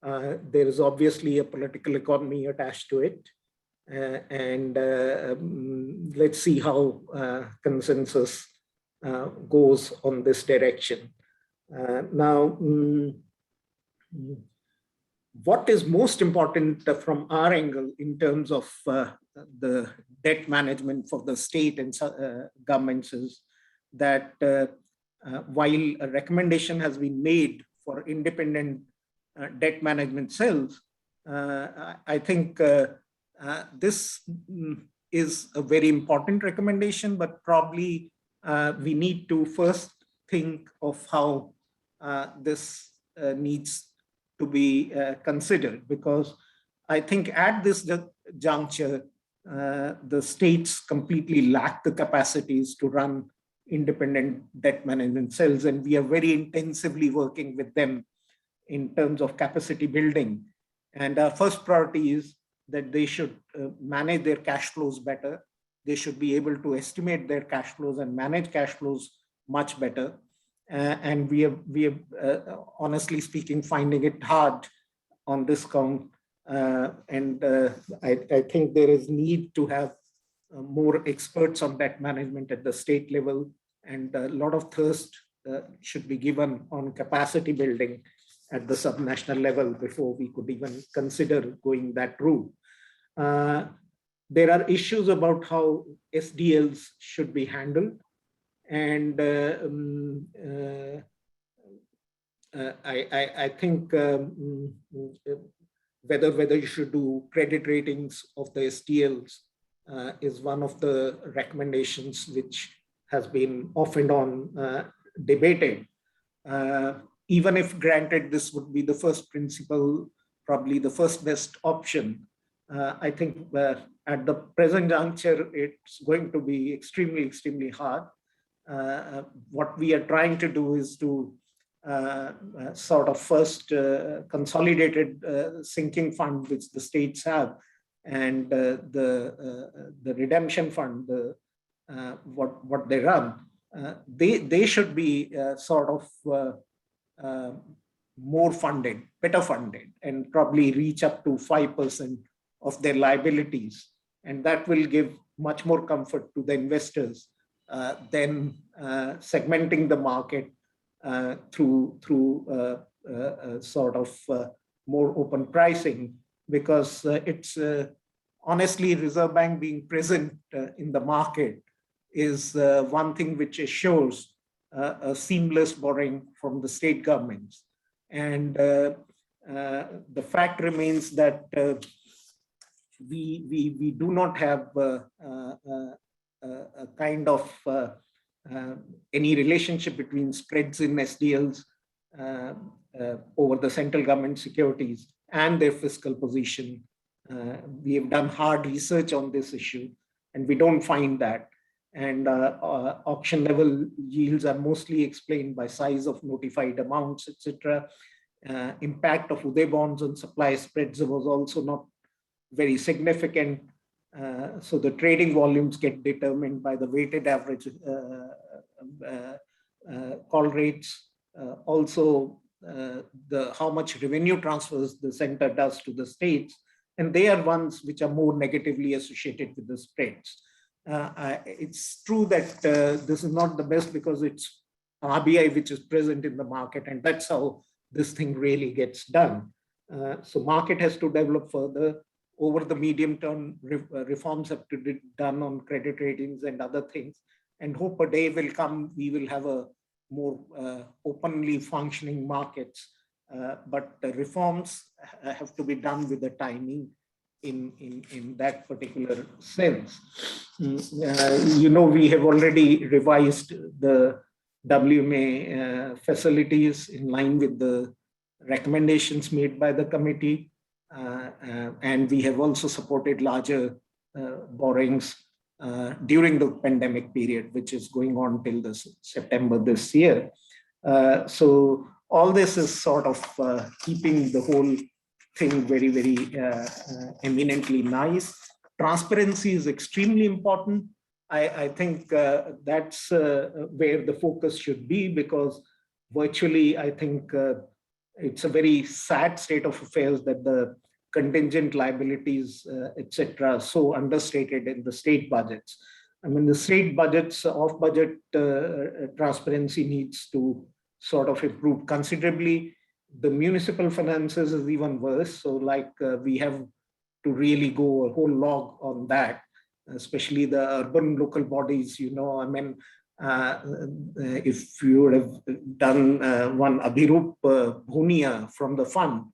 There is obviously a political economy attached to it. And let's see how consensus goes on this direction. Now, what is most important from our angle in terms of the debt management for the state and governments is that while a recommendation has been made for independent debt management cells, I think this is a very important recommendation, but probably we need to first think of how this needs to be considered, because I think at this juncture, the states completely lack the capacities to run independent debt management cells, and we are very intensively working with them in terms of capacity building. And our first priority is that they should manage their cash flows better. They should be able to estimate their cash flows and manage cash flows much better. And we are honestly speaking, finding it hard on this count. And I think there is need to have more experts on debt management at the state level, and a lot of thirst should be given on capacity building at the subnational level before we could even consider going that route. There are issues about how SDLs should be handled, and I think whether you should do credit ratings of the SDLs is one of the recommendations which has been off and on debated. Even if granted this would be the first principle, probably the first best option, I think at the present juncture, it's going to be extremely, extremely hard. What we are trying to do is to sort of first consolidated sinking fund, which the states have, and the redemption fund, what they run, they should be sort of more funded, better funded, and probably reach up to 5% of their liabilities. And that will give much more comfort to the investors than segmenting the market through sort of more open pricing, because it's honestly Reserve Bank being present in the market is one thing which assures a seamless borrowing from the state governments. And the fact remains that we do not have a kind of any relationship between spreads in SDLs over the central government securities and their fiscal position. We have done hard research on this issue, and we don't find that. And auction level yields are mostly explained by size of notified amounts, etc. Impact of Uday bonds on supply spreads was also not very significant. So the trading volumes get determined by the weighted average call rates. Also, how much revenue transfers the center does to the states, and they are ones which are more negatively associated with the spreads. It's true that this is not the best because it's RBI which is present in the market, and that's how this thing really gets done. So market has to develop further. Over the medium term, reforms have to be done on credit ratings and other things, and hope a day will come, we will have a more openly functioning markets. But the reforms have to be done with the timing in that particular sense. You know, we have already revised the WMA facilities in line with the recommendations made by the committee. And we have also supported larger borrowings during the pandemic period, which is going on till September this year. So all this is sort of keeping the whole thing very, very eminently nice. Transparency is extremely important. I think that's where the focus should be, because virtually, I think it's a very sad state of affairs that the contingent liabilities, etc., are so understated in the state budgets. I mean, the state budgets, off-budget transparency needs to sort of improve considerably. The municipal finances is even worse. So like we have to really go a whole log on that, especially the urban local bodies, you know, I mean, if you would have done one Abhirup Bhunia from the fund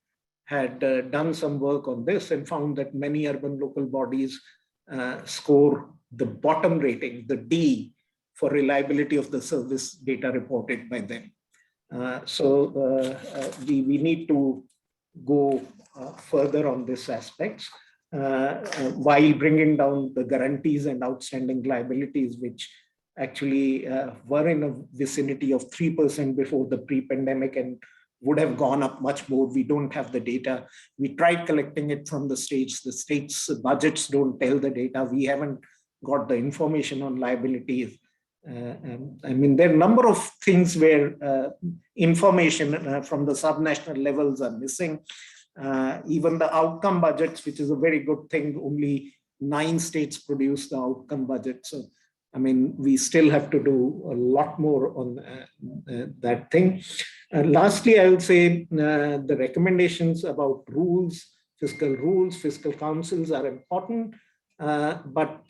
had done some work on this and found that many urban local bodies score the bottom rating, the D, for reliability of the service data reported by them. So we need to go further on this aspects while bringing down the guarantees and outstanding liabilities, which actually were in a vicinity of 3% before the pre-pandemic and would have gone up much more. We don't have the data. We tried collecting it from the states. The states' budgets don't tell the data. We haven't got the information on liabilities. I mean, there are a number of things where information from the subnational levels are missing. Even the outcome budgets, which is a very good thing, only 9 states produce the outcome budget. So, I mean, we still have to do a lot more on that thing. Lastly, I would say the recommendations about rules, fiscal councils are important, but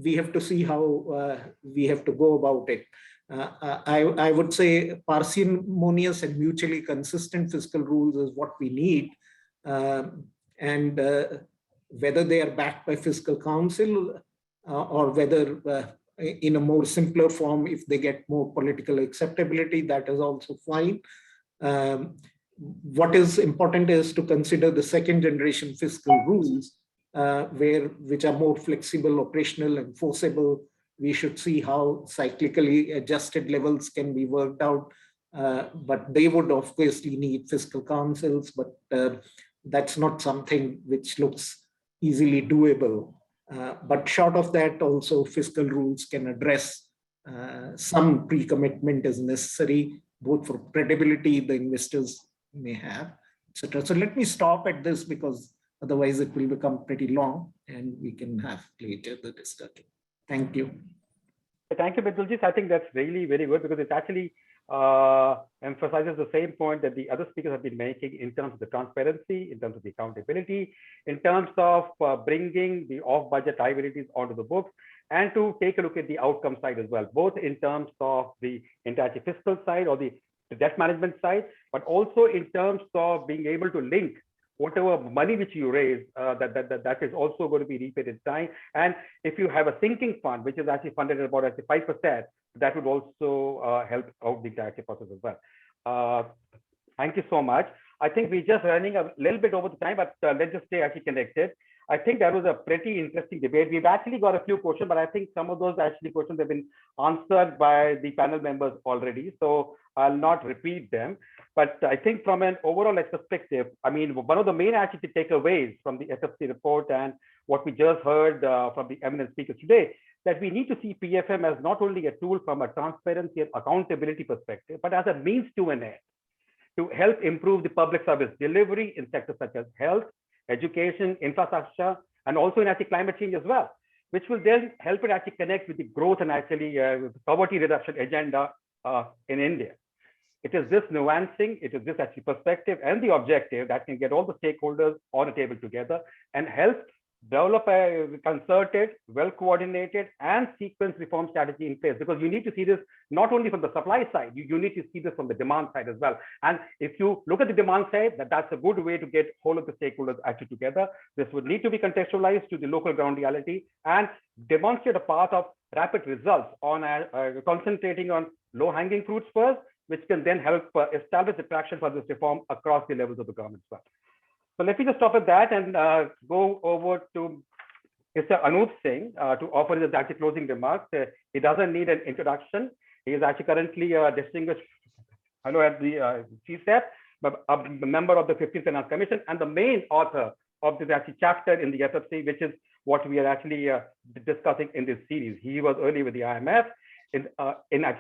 we have to see how we have to go about it. I would say parsimonious and mutually consistent fiscal rules is what we need. And whether they are backed by fiscal council or whether in a more simpler form, if they get more political acceptability, that is also fine. What is important is to consider the second generation fiscal rules, which are more flexible, operational, and enforceable. We should see how cyclically adjusted levels can be worked out, but they would obviously need fiscal councils, but that's not something which looks easily doable. But short of that, also fiscal rules can address some pre-commitment is necessary, both for credibility the investors may have, etc. So let me stop at this because otherwise it will become pretty long and we can have later the discussion. Thank you. Thank you, Mitulji. I think that's really very good because it actually emphasizes the same point that the other speakers have been making in terms of the transparency, in terms of the accountability, in terms of bringing the off-budget liabilities onto the books, and to take a look at the outcome side as well, both in terms of the entire fiscal side or the debt management side, but also in terms of being able to link whatever money which you raise, that is also going to be repaid in time. And if you have a sinking fund, which is actually funded at about 5%, that would also help out the entire process as well. Thank you so much. I think we're just running a little bit over the time, but let's just stay actually connected. I think that was a pretty interesting debate. We've actually got a few questions, but I think some of those actually questions have been answered by the panel members already. So I'll not repeat them. But I think from an overall perspective, I mean, one of the main actually takeaways from the SFC report and what we just heard from the eminent speakers today, that we need to see PFM as not only a tool from a transparency and accountability perspective, but as a means to an end to help improve the public service delivery in sectors such as health, education, infrastructure, and also in actually climate change as well, which will then help it actually connect with the growth and actually poverty reduction agenda in India. It is this nuancing, it is this actually perspective and the objective that can get all the stakeholders on a table together and help develop a concerted, well-coordinated and sequenced reform strategy in place, because you need to see this not only from the supply side, you need to see this from the demand side as well. And if you look at the demand side, that's a good way to get all of the stakeholders actually together. This would need to be contextualized to the local ground reality and demonstrate a path of rapid results on concentrating on low-hanging fruits first, which can then help establish the traction for this reform across the levels of the government as well. So let me just stop at that and go over to Mr. Anup Singh to offer his actually closing remarks. He doesn't need an introduction. He is actually currently a distinguished fellow at the CSEP, a member of the 15th Finance Commission, and the main author of this actually chapter in the SFC, which is what we are actually discussing in this series. He was early with the IMF in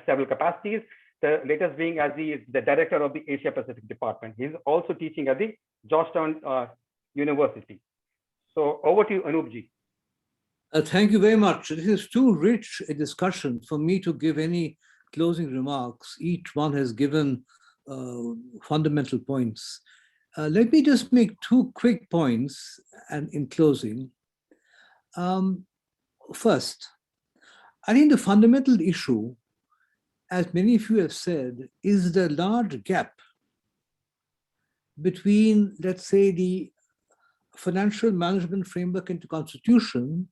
several capacities, the latest being as the director of the Asia Pacific Department. He's also teaching at the Georgetown University. So over to you, Anoopji. Thank you very much. This is too rich a discussion for me to give any closing remarks. Each one has given fundamental points. Let me just make two quick points and in closing. First, I think the fundamental issue, as many of you have said, is the large gap between, let's say, the financial management framework into constitution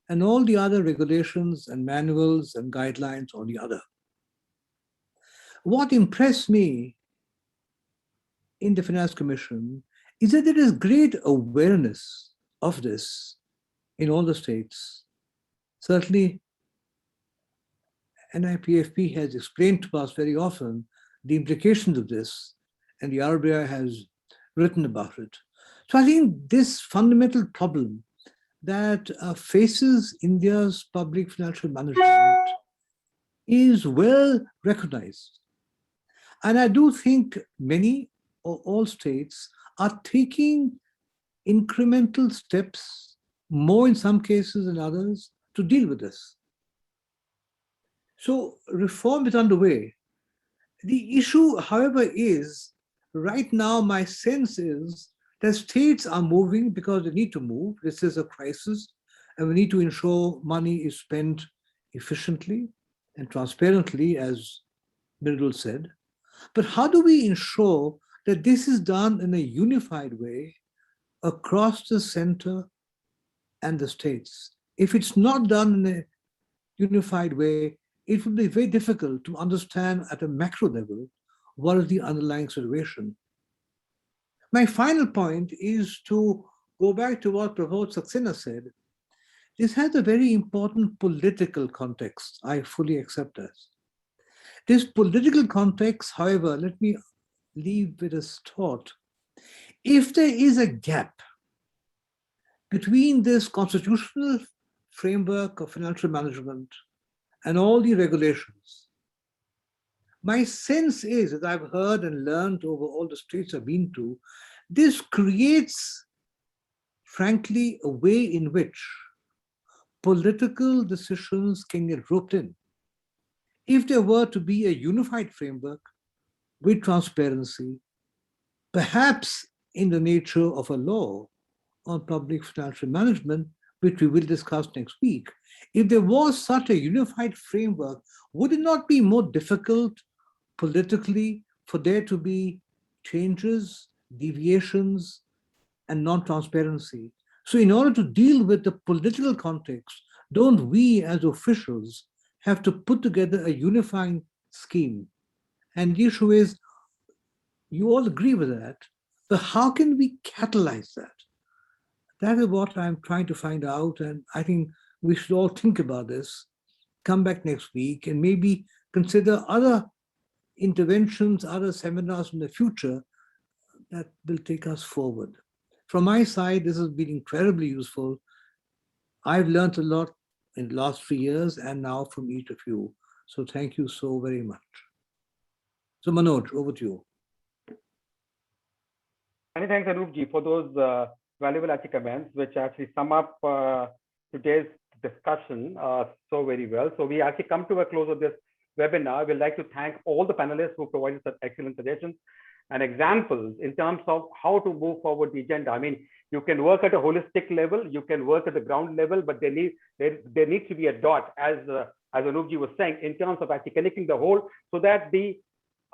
and all the other regulations and manuals and guidelines on the other. What impressed me in the Finance Commission is that there is great awareness of this in all the states. Certainly, NIPFP has explained to us very often the implications of this, and the RBI has written about it. So I think this fundamental problem that faces India's public financial management is well recognized. And I do think many or all states are taking incremental steps, more in some cases than others, to deal with this. So reform is underway. The issue, however, is right now my sense is that states are moving because they need to move. This is a crisis, and we need to ensure money is spent efficiently and transparently, as Mridul said. But how do we ensure that this is done in a unified way across the center and the states? If it's not done in a unified way, it would be very difficult to understand at a macro level what is the underlying situation. My final point is to go back to what Prabodh Saxena said. This has a very important political context. I fully accept that. This political context, however, let me leave with a thought. If there is a gap between this constitutional framework of financial management and all the regulations, my sense is, as I've heard and learned over all the states I've been to, this creates, frankly, a way in which political decisions can get roped in. If there were to be a unified framework with transparency, perhaps in the nature of a law on public financial management, which we will discuss next week, if there was such a unified framework, would it not be more difficult politically for there to be changes, deviations, and non-transparency? So in order to deal with the political context, don't we as officials have to put together a unifying scheme? And the issue is, you all agree with that, So how can we catalyze that? That is what I'm trying to find out. And I think we should all think about this, come back next week, and maybe consider other interventions, other seminars in the future that will take us forward. From my side, this has been incredibly useful. I've learned a lot in the last 3 years and now from each of you. So thank you so very much. So Manoj, over to you. Many thanks, Anoopji, for those valuable actually comments, which actually sum up today's discussion so very well. So we actually come to a close of this webinar. We'd like to thank all the panelists who provided such excellent suggestions and examples in terms of how to move forward the agenda. I mean, you can work at a holistic level, you can work at the ground level, but there needs to be a dot, as Anoopji was saying, in terms of actually connecting the whole, so that the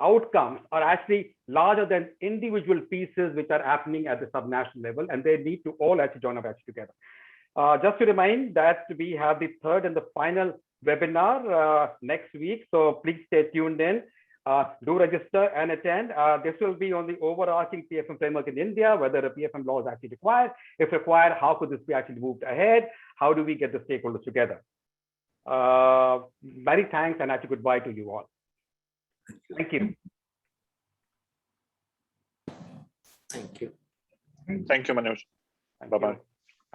outcomes are actually larger than individual pieces which are happening at the subnational level, and they need to all actually join up actually together. Just to remind that we have the third and the final webinar next week, so please stay tuned in. Do register and attend. This will be on the overarching PFM framework in India, whether a PFM law is actually required. If required, how could this be actually moved ahead? How do we get the stakeholders together? Many thanks and actually goodbye to you all. Thank you. Thank you. Thank you, Manoj. Bye-bye.